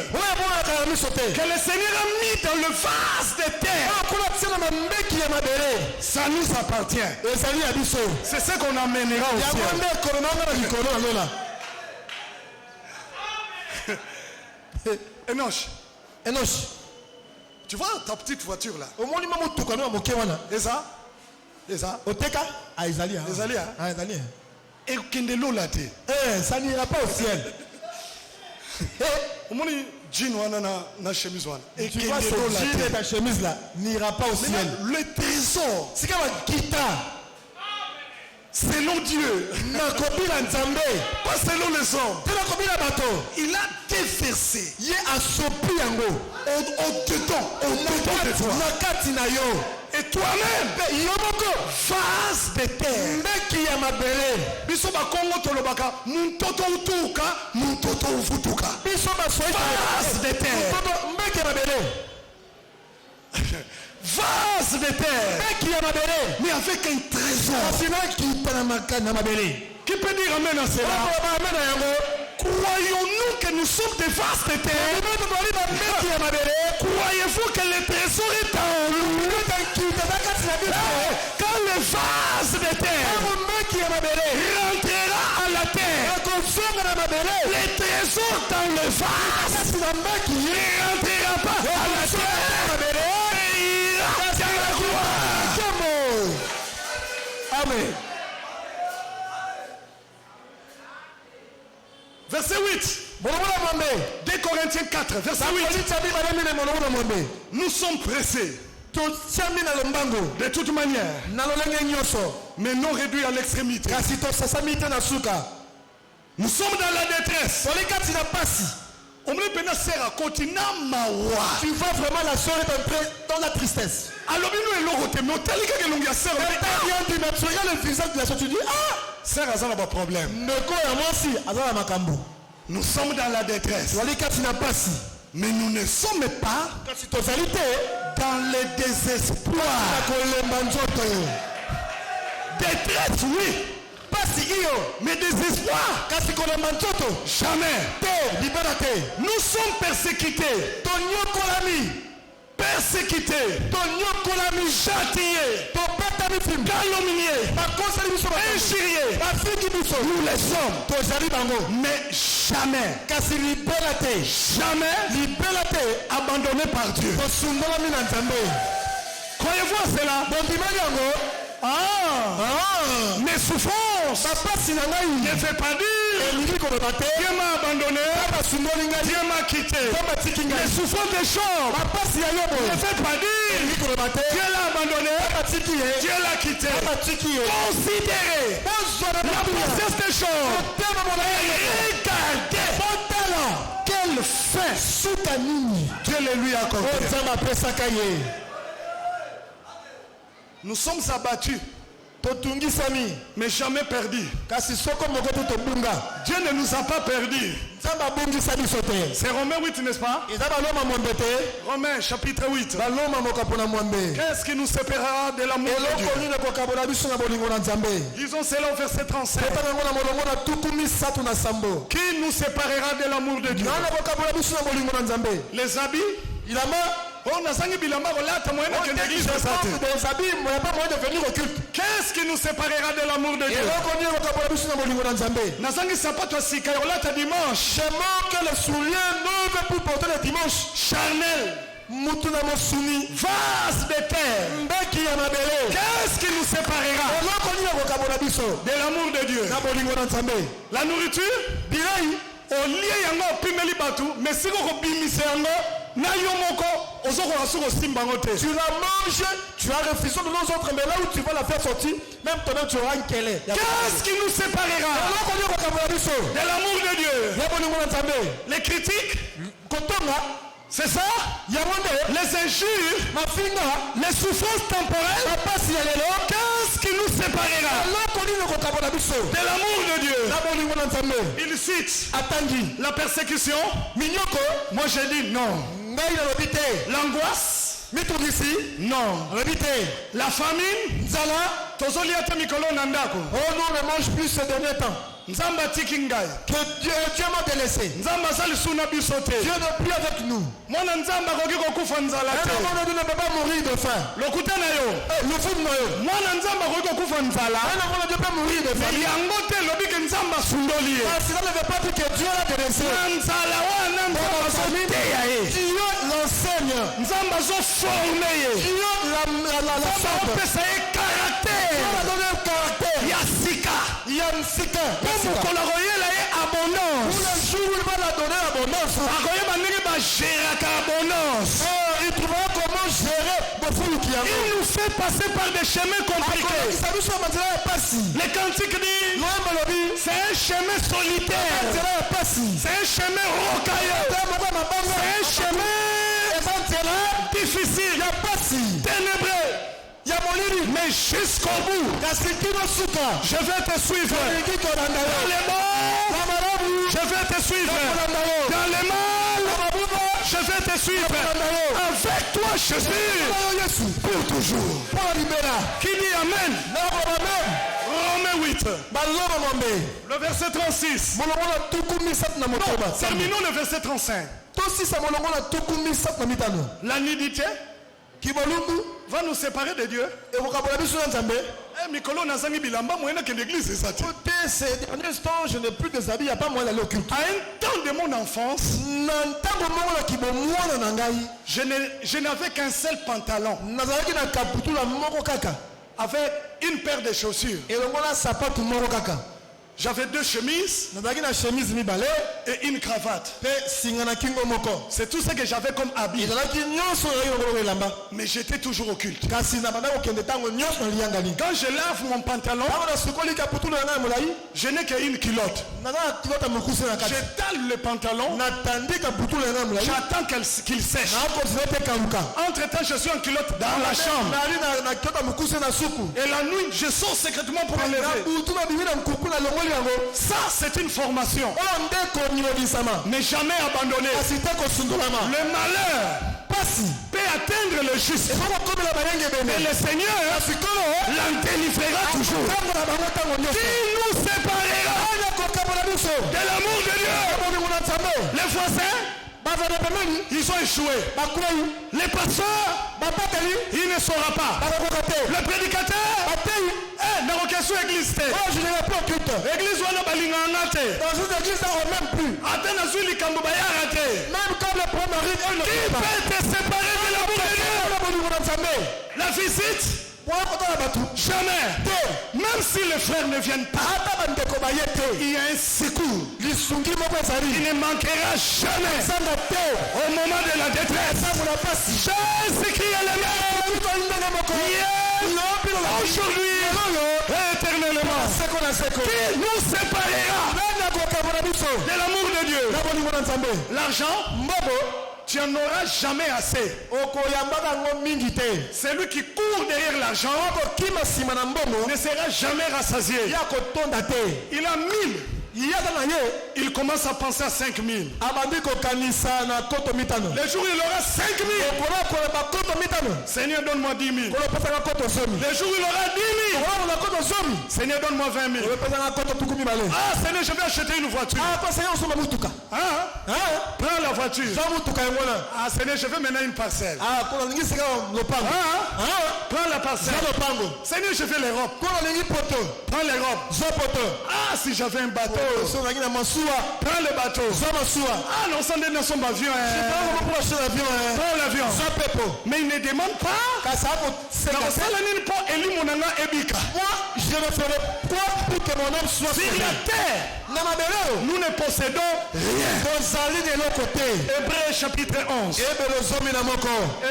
que le Seigneur a mis dans le vase de terre. Ça nous appartient. C'est ce qu'on amènera au ciel. Enoch, tu vois ta petite voiture là? Et ça? Et Kendelo l'a dit. Ça n'ira pas au ciel. Tu vois ce jean et ta chemise là n'ira pas au ciel. Le trésor, c'est comme un guitare. Selon Dieu, pas selon les hommes, il a déversé au-dedans de toi. Et toi-même, vase de terre. Vase de terre. Vase de terre. Mais avec un trésor. Qui peut dire amen à cela? Croyons-nous que nous sommes des vases de terre? Croyez-vous que le trésor est en nous? Quand le vase de terre rentrera à la terre, le trésor dans le vase ne rentrera pas à la terre et ira dans la gloire. Amen. Verset 8. 2 Corinthiens 4, verset 8. Nous sommes pressés. De toute manière. Mais non réduits à l'extrémité. Nous sommes dans la détresse. Tu vois vraiment la soeur est entrée dans la tristesse. Alors, tu regardes le visage de la soeur, tu dis, ah, sœur, elle a un problème. Nous sommes dans la détresse. Mais nous ne sommes pas dans le désespoir. Détresse, oui. Mais désespoir. Jamais. Nous sommes persécutés. Persécutés. Châtiés. Calomniés. Injuriés. Nous les sommes. Mais jamais. Jamais. Abandonnés par Dieu. Croyez-vous à cela? Mes souffrances ne fait pas dire Dieu m'a abandonné, Dieu m'a quitté. Les souffrances des choses ne fait pas dire Dieu l'a abandonné, Dieu l'a quitté. Considérez la process des choses et regardez quelle fin Dieu le lui a accordé. Nous sommes abattus, mais jamais perdus. Dieu ne nous a pas perdus. C'est Romains 8, n'est-ce pas? Romains chapitre 8. Qu'est-ce qui nous séparera de l'amour de Dieu? Disons cela au verset 35. Qui nous séparera de l'amour de Dieu? Les habits? Qu'est-ce qui nous séparera de l'amour de Dieu? Que le soulier ne veut plus porter le dimanche. Charnel. Vase de terre. Qu'est-ce qui nous séparera de l'amour de Dieu? La nourriture? Tu la manges, tu as refusé de nos autres, mais là où tu vas la faire sortir, même toi-même tu auras une kélé. Qu'est-ce qui nous séparera de l'amour de Dieu? Les critiques, c'est ça? Les injures, les souffrances temporelles. Qu'est-ce qui nous séparera de l'amour de Dieu? Il cite la persécution. Moi j'ai dit non. L'angoisse. Non. La famine. Oh, nous ne mange plus ces derniers temps. Que Dieu m'a délaissé. Dieu n'est plus avec nous. Un enfant de Dieu ne peut pas mourir de faim. Un enfant de Dieu peut mourir de faim. Cela ne veut pas dire que Dieu l'a délaissé. Dieu l'enseigne. Dieu la forme. Dieu a donné un caractère. Il y a une sika. Tous les jours, il va la donner abondance. Il trouvera comment gérer. Il nous fait passer par des chemins compliqués. Les cantiques disent c'est un chemin solitaire. C'est un chemin rocailleux. C'est un chemin difficile. Ténébreux. Mais jusqu'au bout, je vais te suivre. Dans les morts, je vais te suivre. Dans les mal, je Je vais te suivre. Avec toi, Jésus. Pour toujours. Qui dit Amen? Romains 8. Le verset 36. Non, terminons le verset 35. La nudité va nous séparer de Dieu. Mikolo Nazangi Bilamba, moi, je l'église, c'est ça. Je n'ai plus des habits, il n'y a pas moyen d'aller au culte. À un temps de mon enfance, je n'avais qu'un seul pantalon avec une paire de chaussures. J'avais 2 chemises et une cravate. C'est tout ce que j'avais comme habit. Mais j'étais toujours au culte. Quand je lave mon pantalon, je n'ai qu'une culotte. J'étale le pantalon, j'attends qu'il sèche. Entre temps, je suis en culotte dans la chambre. Et la nuit, je sors secrètement pour enlever. Ça, c'est une formation. Mais jamais abandonné. Le malheur peut atteindre le juste. Mais le Seigneur l'en délivrera toujours. Qui nous séparera de l'amour de Dieu? Les voisins, ils ont échoué. Les pasteurs, il ne saura pas. Le prédicateur, dans l'occasion église. L'église dans une église, on même plus. Même comme le premier rive, qui peut te séparer de l'amour de Dieu? La visite? Jamais. Même si les frères ne viennent pas, il y a un secours. Il ne manquera jamais. Au moment de la détresse, Jésus qui est le même. Aujourd'hui et éternellement. Qui nous séparera de l'amour de Dieu? L'argent, tu n'en auras jamais assez. Celui qui court derrière l'argent ne sera jamais rassasié. Il a 1000. Il commence à penser à 5000. Le jour où il aura 5000, Seigneur donne-moi 10 000. Le jour où il aura 10 000, Seigneur donne-moi 20 000. Ah Seigneur, je vais acheter une voiture. Prends la voiture. Ah Seigneur, je veux maintenant une parcelle. Prends la parcelle. Seigneur, je veux les robes. Prends les robes. Ah, si j'avais un bateau. Prends le bateau. Ah non, ça n'est pas son avion. Prends l'avion. Mais il ne demande pas. Moi, je ne ferai quoi pour que mon âme soit sur la terre. Nous ne possédons rien. Hébreux chapitre 11.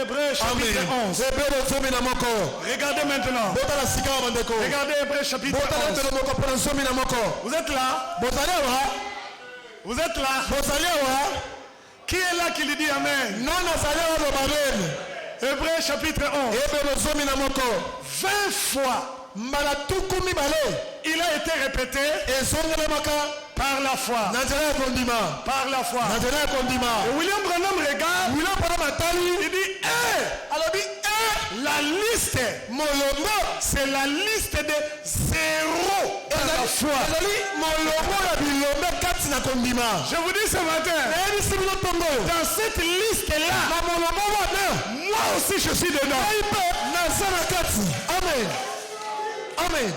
Hébreux chapitre 11. Regardez maintenant. Regardez Hébreux chapitre 11. Vous êtes là? Vous êtes là? Qui est là qui lui dit Amen? Hébreux chapitre 11. 20 fois. Il a été répété par la foi. Par la foi. Et William Branham regarde. Il dit la liste, c'est la liste de zéro par la foi. Je vous dis ce matin, dans cette liste-là, moi aussi je suis dedans. Amen. Amen.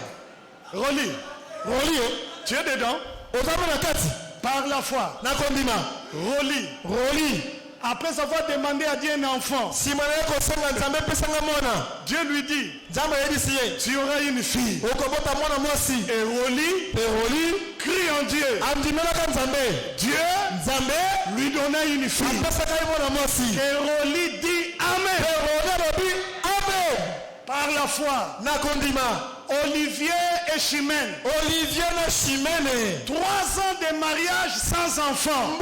Relis. Tu es dedans. Par la foi. Relis. Après avoir demandé à Dieu un enfant, Dieu lui dit, tu auras une fille. Et Roli crie en Dieu. Dieu lui donna une fille. Et Roli dit Amen. Par la foi. Olivier et Chimène. 3 ans de mariage sans enfant.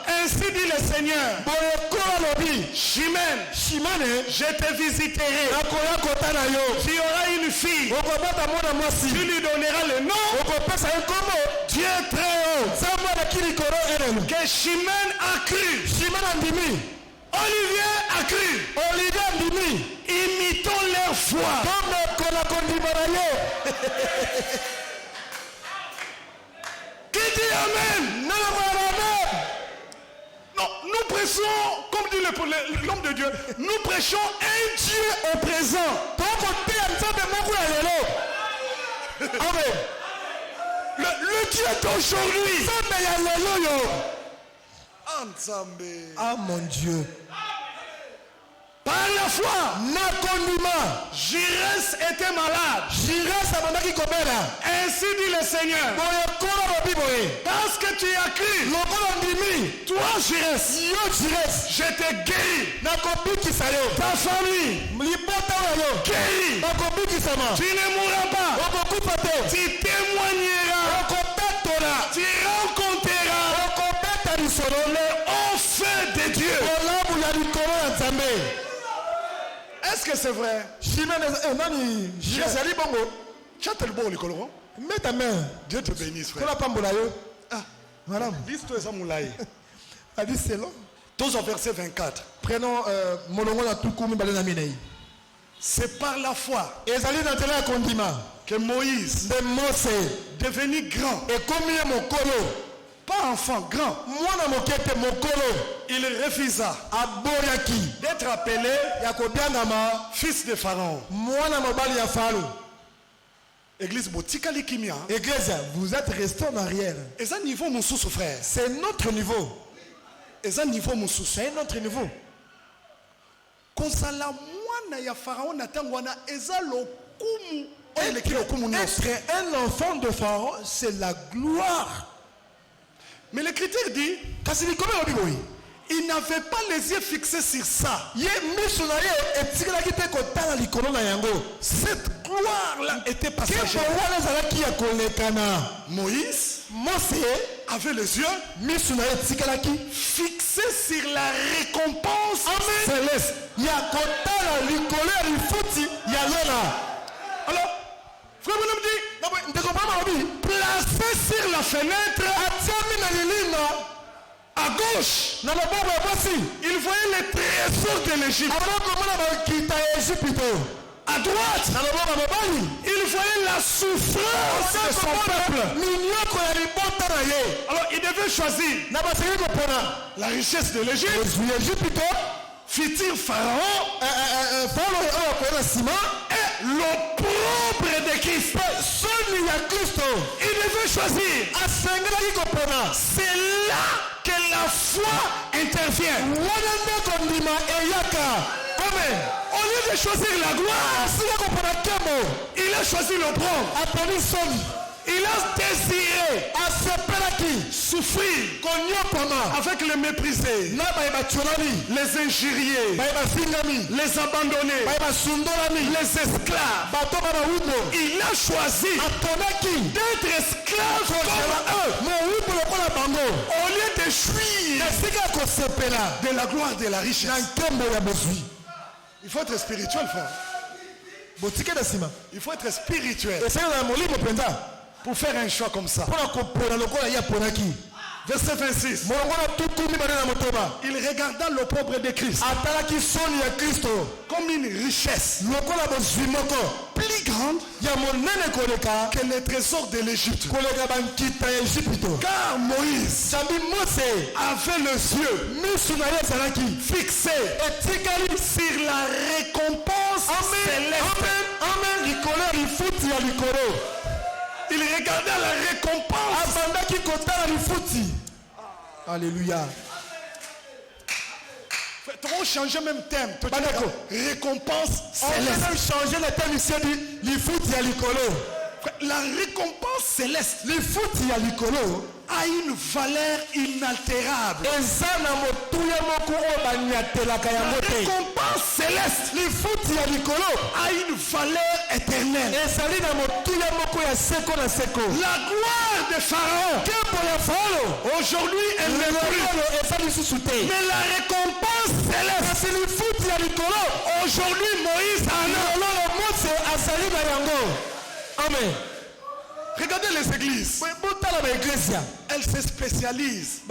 Ainsi dit le Seigneur. Chimène, je te visiterai. Tu auras une fille. Tu lui donneras le nom. Dieu très haut. que Chimène a cru. Olivier a cru. Imitons leur foi. Qui dit Amen? Non, nous prêchons, comme dit l'homme de Dieu, nous prêchons un Dieu au présent. Amen. Le Dieu d'aujourd'hui. Ah mon Dieu. Par la foi, Jires était malade. Ainsi dit le Seigneur. Parce que tu as cru, toi Jires, je t'ai guéri. Ta famille, guéri. Tu ne mourras pas. Tu témoigneras. Tu rencontreras le haut feu de Dieu. Est-ce que c'est vrai? Tu as tel bon l'écolo. Mets ta main. Dieu te bénisse, frère. Voilà. L'histoire est moulaï. Elle dit c'est long. Tous au verset 24. Prenons c'est par la foi que Moïse devenu grand. Et comme Pas enfant, grand. Il refusa d'être appelé fils de Pharaon. Église Botikali Kimia. Église, vous êtes resté en arrière. Et ça niveau mon sous frère. C'est notre niveau. Et ça niveau mon sous. C'est notre niveau. Konsala mwana ya Pharaon natangwana ezalo kumu. Être un enfant de Pharaon, c'est la gloire. Mais le critère dit, il n'avait pas les yeux fixés sur ça. Cette gloire-là était passagère. Moïse avait les yeux fixés sur la récompense céleste. Alors, frère Bonhomme dit, placé sur la fenêtre, à gauche, il voyait les trésors de l'Égypte. À droite, il voyait la souffrance de son peuple. Alors il devait choisir la richesse de l'Égypte, futur Pharaon, et l'opprobre de Christ. Il devait choisir. C'est là que la foi intervient. Amen. Au lieu de choisir la gloire, il a choisi l'opprobre. Il a désiré souffrir avec les méprisés, les injuriés, les abandonnés, les esclaves. Il a choisi d'être esclave comme eux. Au lieu de jouir de la gloire de la richesse. Il faut être spirituel, frère. Il faut être spirituel pour faire un choix comme ça. Verset 26. Il regarda l'opprobre de Christ comme une richesse plus grande que les trésors de l'Égypte. Car Moïse avait les yeux fixés sur la récompense céleste. Il regardait la récompense. Alléluia. On change même thème. Récompense céleste. On peut changer le thème ici. La récompense céleste a une valeur inaltérable. La récompense céleste a une valeur éternelle. La gloire de Pharaon aujourd'hui elle n'est plus. Mais la récompense céleste aujourd'hui Moïse en a. Amen. Regardez les églises. Elles se spécialisent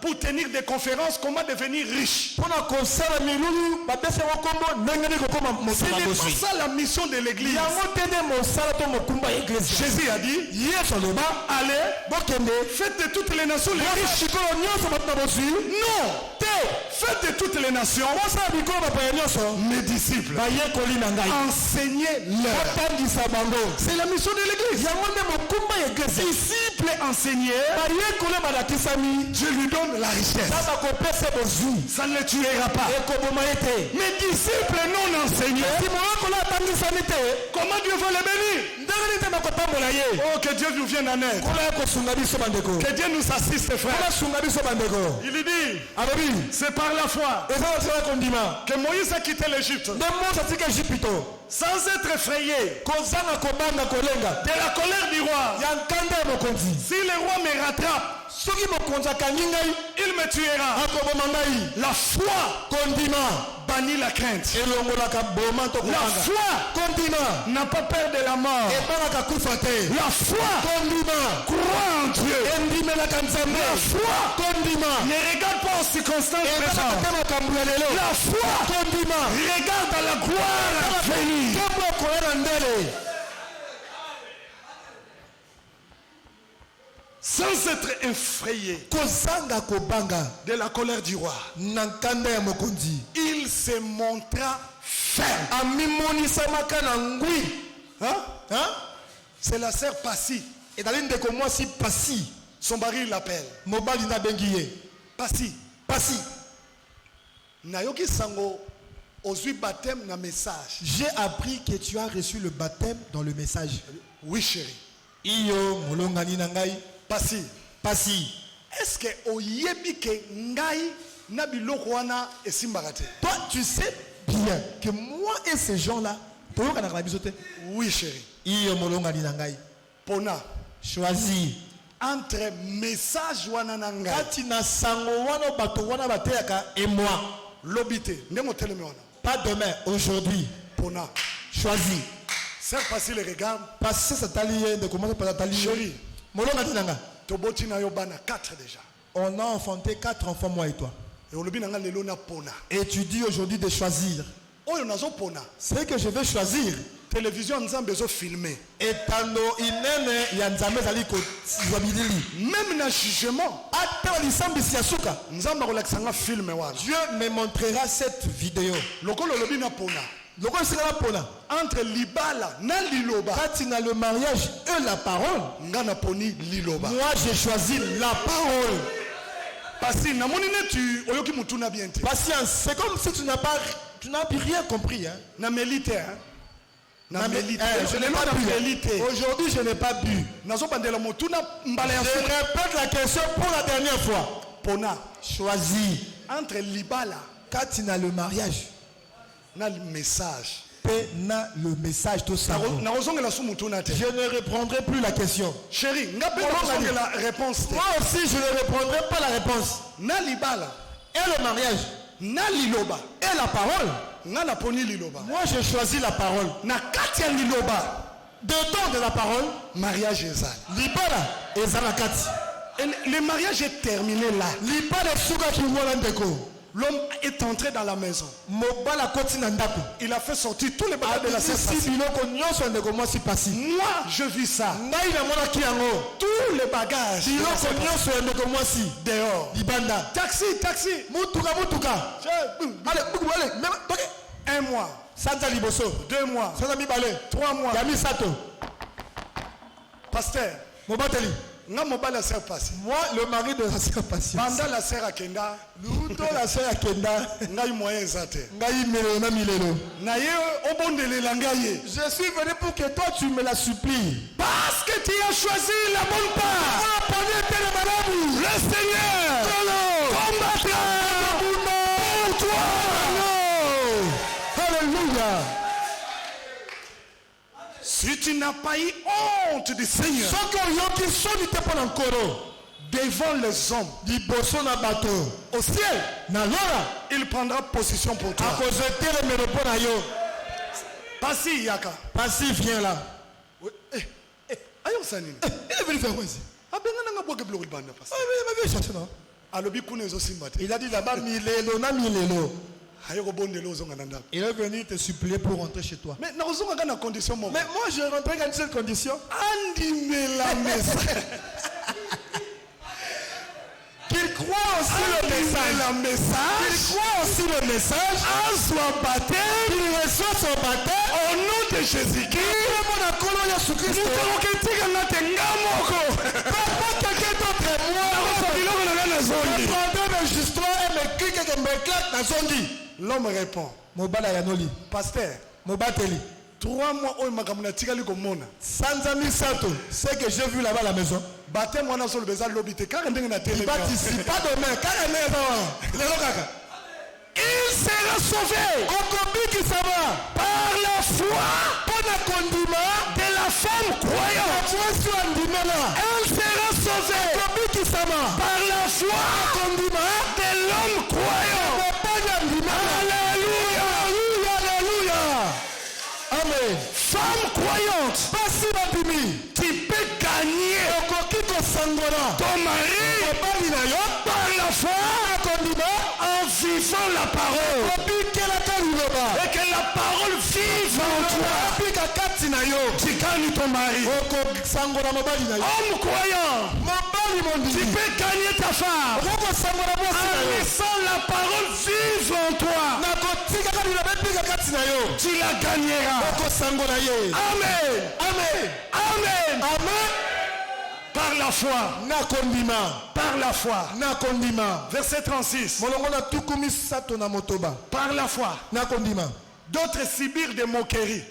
pour tenir des conférences comment devenir riche. Ce n'est pas ça la mission de l'église. Jésus a dit, allez, faites de toutes les nations les riches. Non, faites de toutes les nations mes disciples. Enseignez-leur. C'est la mission de l'église. Disciple enseigné, je lui donne la richesse. Ça ne le tuera pas. Mais disciple non enseigné, comment Dieu veut le bénir? Oh, que Dieu nous vienne en aide. Que Dieu nous assiste, frère. Il dit, c'est par la foi que Moïse a quitté l'Égypte sans être effrayé de la colère du roi. Si le roi me rattrape, il me tuera. La foi bannit la crainte. La foi n'a pas peur de la mort. La foi croit en Dieu. La foi ne regarde pas aux circonstances présentes. La foi regarde à la gloire à venir. Sans être effrayé de la colère du roi, il se montra ferme. C'est la sœur Passi. Son mari l'appelle. Passi. Nayoki sango ozui baptême na message. J'ai appris que tu as reçu le baptême dans le message. Oui, chérie. Iyo molongani nangai. Passi. Est-ce que oyebi ke ngai na biloko wana esimbakate? Toi, tu sais bien que moi et ces gens-là, oui, chérie. Iyo molongani nangai. Pona. Choisis. Entre message wana nangai. Katina sango wana bato wana bateaka et moi. Lobité. Nemo teleme wana. Pas demain, aujourd'hui. Pona. Choisis. C'est passé le regard. Passer cette alliée de commencer par la talie. Chérie. On a enfanté 4 enfants, moi et toi. Et tu dis aujourd'hui de choisir. C'est que je vais choisir. Télévision nzambe filmé. Et tando inene ya nzambe zali ko zabilili. Même na jugement. Ata lisambi siasuka. Nzamba relaxanga film wana. Dieu me montrera cette vidéo. Lokolo lobi na pona. Entre libala na liloba. Quand il a le mariage et la parole, ngana poni liloba. Moi j'ai choisi la parole. Parce que tu oyoki mutuna bien. C'est comme si tu n'as rien compris, hein. Na melite, hein. Je n'ai pas bu. Aujourd'hui je n'ai pas bu. Je répète la question pour la dernière fois. Pona. Choisis. Entre libala. Quand il a le mariage. Na le message. Na le message tout ça. Je ne répondrai plus la question. Chérie, la réponse. Moi aussi je ne répondrai pas la réponse. Na libala. Et le mariage. Na liloba. Et la parole. Na la poni liloba. Moi j'ai choisi la parole. Na katia liloba. Dedans de la parole. Mariage ezal. Libala ezalakati. Le mariage est terminé là. Libala suka ki wala ndeko. L'homme est entré dans la maison. Il a fait sortir tous les bagages de la sœur Passi. Moi, je vis ça. Tous les bagages dehors. Taxi. Un mois. 2 mois. 3 mois. Pasteur. Moi, le mari de la sœur Passi. Pendant la sœur Akenda. La sœur Akenda. Je suis venu pour que toi tu me la supplies. Parce que tu as choisi la bonne part. Le Seigneur combattra pour toi. Alléluia. Si tu n'as pas eu honte du Seigneur devant les hommes au ciel, il prendra position pour toi. Passi, viens là. ça nini? Il est venu faire quoi ici? Abenga nga boke biloko libanda Ah, pasteur. mais il va chercher, non? Alobi kuna ezosimba te. Il a dit là-bas, milelo, na milelo. Haye kobondela ozonga na ndako. Il est venu te supplier pour rentrer chez toi. Mais nakozonga ka na condition moko. Mais moi, je rentrais dans une seule condition. Andimela mesa. Qu'il croit aussi le message. La message. Qu'il croit aussi le message. Soit baptême. Qu'il reçoit son baptême. Au nom de Jésus-Christ. Pas quelqu'un d'autre que moi. Je prendrai mes histoires et mes clics et mes claques dans son lit. L'homme répond. Mobala Yanoli. Pasteur. Mobateli. 3 mois au makamuna tikali komona. Sanzami Sato. C'est que j'ai vu là-bas à la maison. Baptême wana sur le bezal lobité. Car ndenge na télé. Il va ici. Pas demain. Car il est là. Il sera sauvé. Par la foi de la femme croyante. Elle sera sauvée par la foi de l'homme croyant. Alléluia, alléluia. Amen. Femme croyante, tu peux gagner ton mari par la foi en vivant la parole. Et que la parole vive en toi. Tu gagnes ton mari. Homme croyant, tu peux gagner ta femme en laissant la parole vive en toi. Tu la gagneras. Amen. Amen. Amen. Amen. Par la foi. Par la foi. Verset 36. Par la foi. D'autres subirent des moqueries.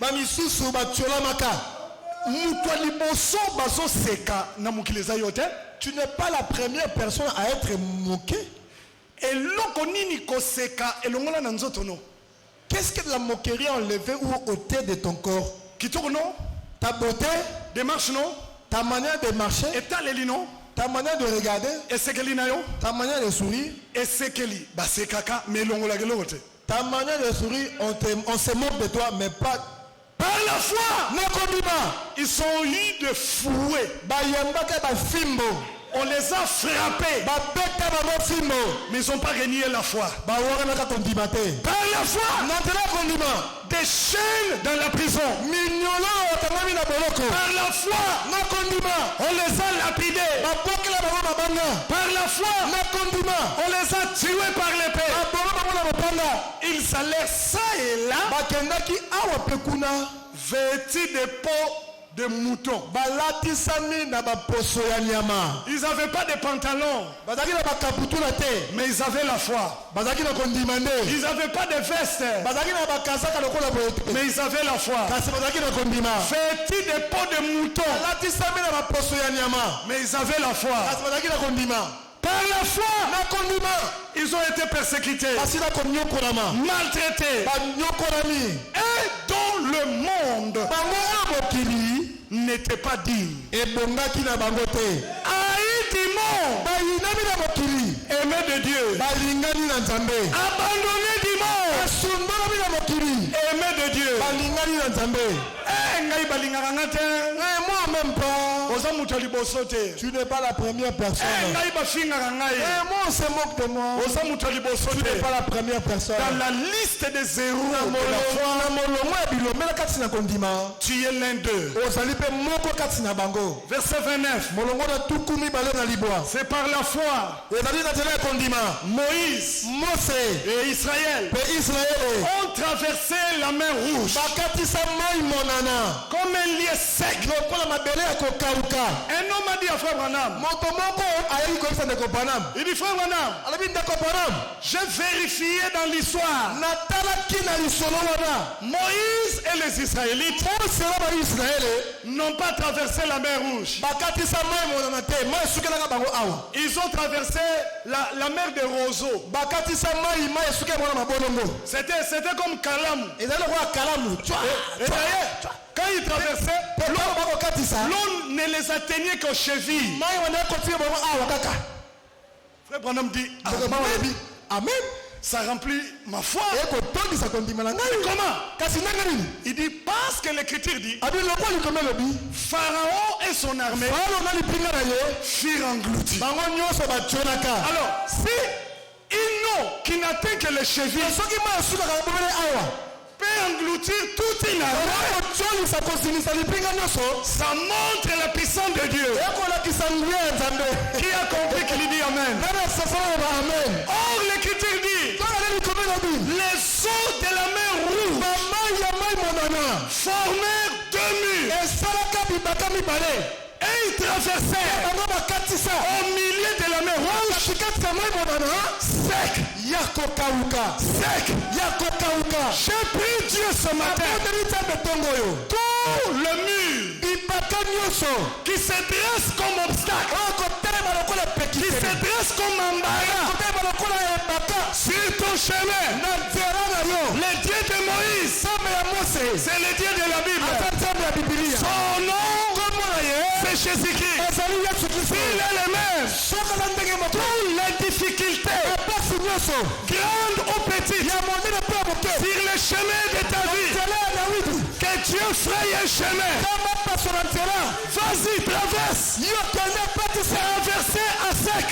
Tu n'es pas la première personne à être moquée. Qu'est-ce que la moquerie a enlevé ou ôté de ton corps? Ta beauté, démarche non, ta manière de marcher, ta manière de regarder, ta manière de sourire, ta manière de sourire, on se moque de toi, mais pas par la foi. Ils ont eu de fouets. On les a frappés, mais ils n'ont pas renié la foi. Par la foi, des chaînes dans la prison. Par la foi, on les a lapidés. Par la foi, on les a tués par l'épée. Ils allaient ça et là, vêtus de peau de mouton. Ils n'avaient pas de pantalons, mais ils avaient la foi. Ils n'avaient pas de vestes, mais ils avaient la foi. Vêtus de peau de mouton, mais ils avaient la foi. Par la foi, ils ont été persécutés, maltraités, et dont le monde n'était pas digne. Haï du monde, aimé de Dieu, abandonné du monde, aimé de Dieu. Moi même pas. Tu n'es pas la première personne. Moi on se moque de moi. Tu n'es pas la première personne. Dans la liste des héros de la foi, tu es l'un d'eux. Verset 29. C'est par la foi Moïse et Israël ont traversé la mer Rouge comme un lieu sec. Un homme a dit à frère Branham, il dit frère Branham, j'ai vérifié dans l'histoire. Moïse et les Israélites n'ont pas traversé la mer Rouge. Ils ont traversé la mer des roseaux. C'était comme Kalam. Quand ils traversaient, l'eau ne les atteignait qu'aux chevilles. Frère Branham dit Amen. ça remplit ma foi. Comment? Il dit parce que l'écriture dit Pharaon et son armée furent engloutis. Alors, si une eau qui n'atteint que les chevilles peut engloutir toute une armée, ça montre la puissance de Dieu. Qui a compris qu'il dit Amen? Or, l'écriture dit les eaux de la mer rouge formèrent deux murs et ils traversèrent au milieu de la mer rouge sec. J'ai pris Dieu ce matin. Tout le mur qui se dresse comme obstacle, qui se dresse comme embarras sur ton chemin, le Dieu de Moïse, c'est le Dieu de la Bible. Son nom, c'est Jésus-Christ. Il est le même. Toutes les difficultés, grandes ou petites, sur le chemin de ta vie, que Dieu fraye un chemin. Vas-y, traverse. Traverser à sec.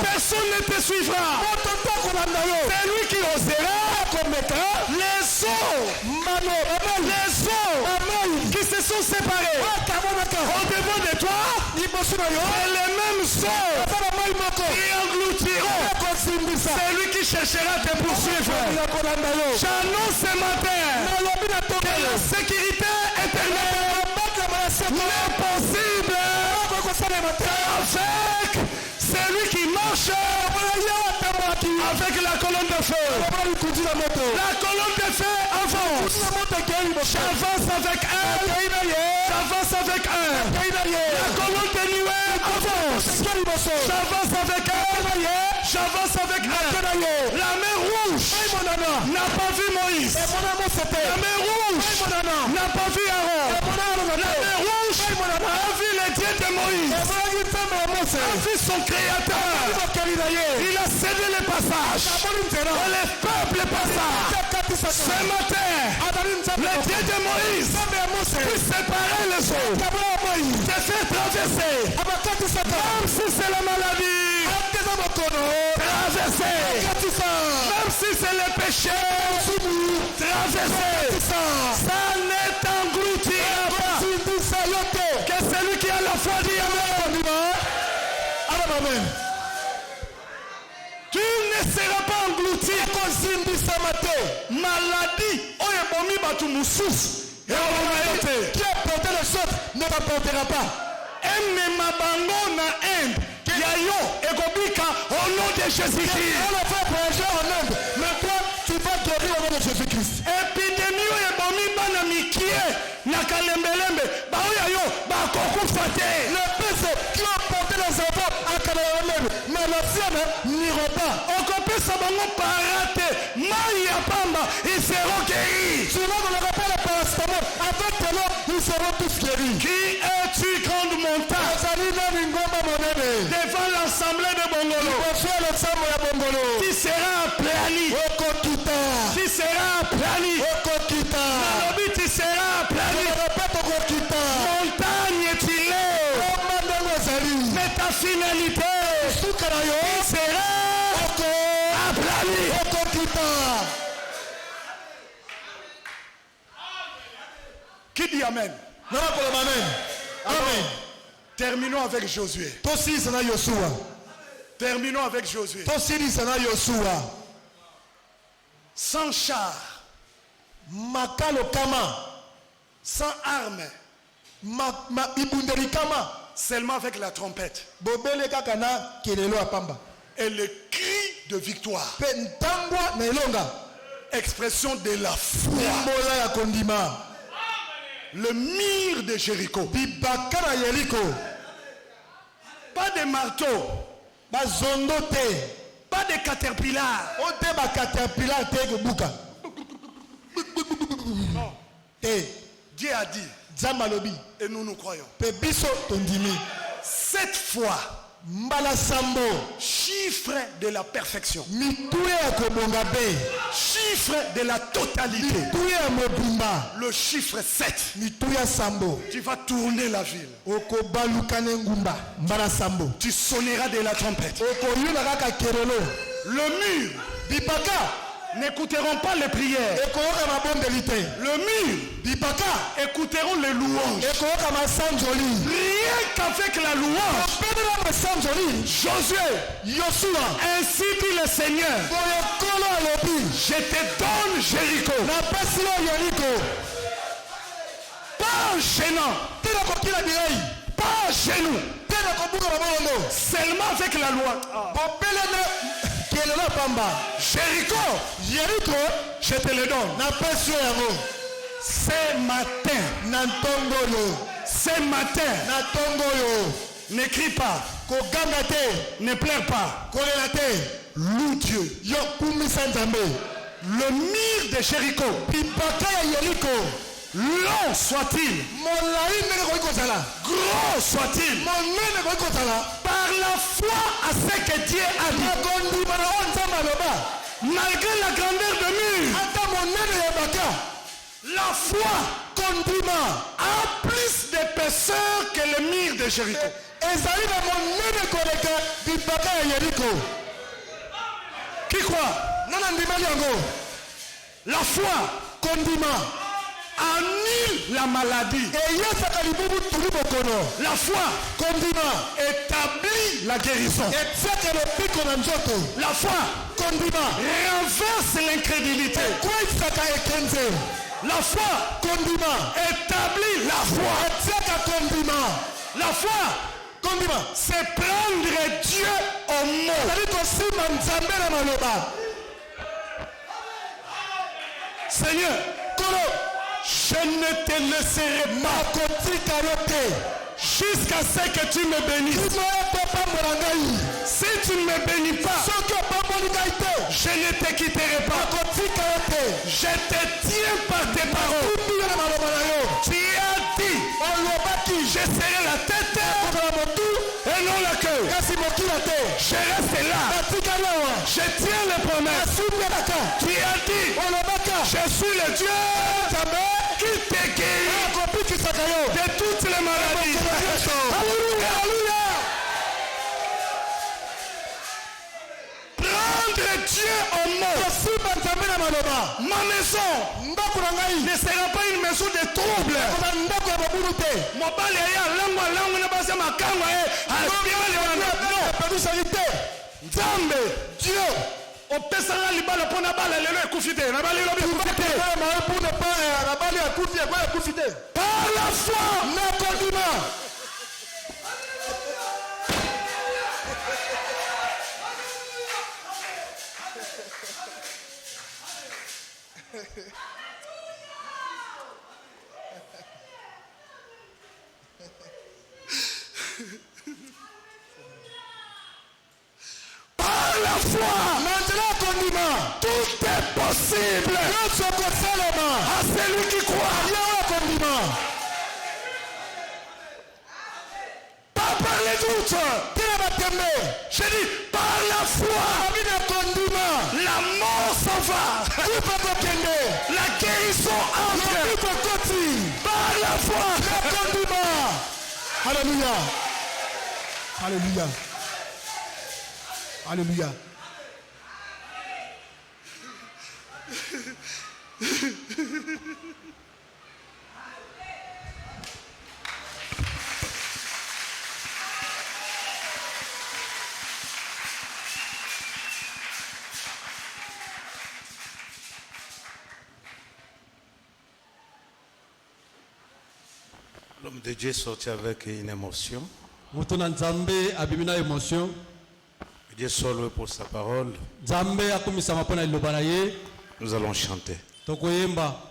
Personne ne te suivra. C'est lui qui osera. Les eaux qui se sont séparées au-devant de toi, et les mêmes eaux qui engloutiront celui qui cherchera à te poursuivre. J'annonce ce matin que la sécurité éternelle n'est possible avec celui qui marche avec la colonne de feu. La colonne de feu avance. J'avance avec elle. J'avance avec elle. La colonne de nuée avance. J'avance avec elle. J'avance avec elle. La mer rouge n'a pas vu Moïse. La mer rouge n'a pas vu Aaron. La mer rouge a vu le Dieu de Moïse. A vu son créateur. Il a cédé le passage. Et le peuple passa. Ce matin, le Dieu de Moïse peut séparer les eaux, te faire traverser. Même si c'est la maladie, traverser. Même si c'est le péché, traverser. Ça ne t'engloutira pas. Que celui qui a la foi dit Amen. Tu ne seras pas englouti. Maladie, qui a porté le sort ne m'apportera pas. Aime ma bango na Inde. Yayo ekobika au nom de Jésus-Christ. On a fait projet en Inde. Mais toi, tu vas guérir au nom de Jésus-Christ. Épidémie et bomi bana mikie na kalembelembe. Ba oyayo ba kokufa te. Le pèse qui a porté les enfants à Kalembelembe. Mais la fièvre n'ira pas. On compte ça bango parate. Maya pamba, ils seront guéris. Tu vas le rappel à parastamol. Avec tes noms, ils seront tous guéris. Qui es-tu, grande montagne? Devant l'assemblée de Bongolo. Qui sera aplani. Qui sera aplani. Nalobi, tu seras aplani. Montagne, tu l'es. Mais ta finalité, qui sera aplani. Qui dit Amen? Amen. Terminons avec Josué. Terminons avec Josué. Sans char, sans armes, seulement avec la trompette et le cri de victoire. Expression de la foi. Le mur de Jéricho. Pas de marteau. Pas de caterpillar. Non. Dieu a dit. Et nous nous croyons. Cette fois, mbala sambo, chiffre de la perfection, mituye ya kobonga be, chiffre de la totalité, mituye ya mobimba, le chiffre 7. mituye ya sambo, Tu vas tourner la ville. okobalukane ngumba, mbala sambo, Tu sonneras de la trompette. okoyuna kaka kerelo, Le mur bipaka, n'écouteront pas les prières. ekoyoka mabondeli te, Le mur bipaka, écouteront les louanges. ekoyoka masanjoli, Rien qu'avec la louange, opedela masanjoli, Josué, Yosua, ainsi dit le Seigneur, boye kolo alobi, je te donne Jéricho. napesi yo Yeriko, Pas en gênant, tina kokila bilei, pas chez nous, tina kobuka mabolongo, seulement avec la loi. bopelene kelela pamba, Jéricho, Yeriko, je te le donne. napesi yo yango, Ce matin, na ntongo oyo, ce matin, na ntongo oyo, ne crie pas, koganga te, ne pleure pas. kolela te, Loue Dieu. yo kumisa nzambe, Le mur de Jéricho, bipaka ya Yeriko, long soit-il, molai ndenge koki kozala, gros soit-il, monene koki kozala, par la foi à ce que Dieu a dit, nakondima na oyo nzambe aloba, malgré la grandeur de mur, ata monene ya baka, la foi kondima, a plus d'épaisseur que le mur de Jéricho. ezali na monene koleka bipaka ya Yeriko. Qui croit? Nana ndimeli yango, La foi kondima, annule la maladie. eyesaka libubu tuli bokono, La foi kondima, établit la guérison. etiaka lopiko na nzoto, La foi kondima, renverse l'incrédulité. ekweisaka ekenze, La foi kondima, établit la foi. etiaka kondima, La foi, kondima, c'est prendre Dieu au mot. ezali kosima nzambe na maloba. Seigneur, Kolo, je ne te laisserai pas nakotika yo te, jusqu'à ce que tu me bénisses. kino ete pambola ngai, Si tu ne me bénis pas, soki opamboli ngai te, je ne te quitterai pas. nakotika yo te, Je te tiens par tes paroles. kumbi yo na maloba na yo, Tu as dit, olobaki, je serai la tête kozala motu, et non la queue. kasi mokila te, Je reste là. natikali awa, Je tiens les promesses. asumbielaka, Tu as dit, olobaka, je suis le Dieu nzambe qui te guérit akopikisaka yo, de toutes les maladies. Alléluia, Alléluia. Prendre Dieu au mot. kosimba nzambe na maloba, Ma maison ndako na ngai ne sera pas une maison de trouble. kozala ndako ya mobulu te, Mobali ya langu na basi makango epedusaki te, Nzambe Dieu, opesanga libala mpona bala lelo ekufi te. Na bali lobi ekufi te. maye puna pa na bali akufi ekwe ekufi te, Par la foi, nakondima, par la foi, na nzela ya kondima, tout est possible nyonso kosalema, à celui qui croit. ye oyo kondima, Pas par les doutes. tina batembe, Je dis par la foi, abi na kondima, la mort s'en va. kufa kokende, La guérison entre. lobiko koti, Par la foi, na kondima. Alléluia, alléluia, alléluia. L'homme de Dieu est sorti avec une émotion. Mutu na nzambe abimi na émotion. Dieu soit loué pour sa parole. Nzambe akumisama mpona liloba na ye. Nous allons chanter. Tokoyemba.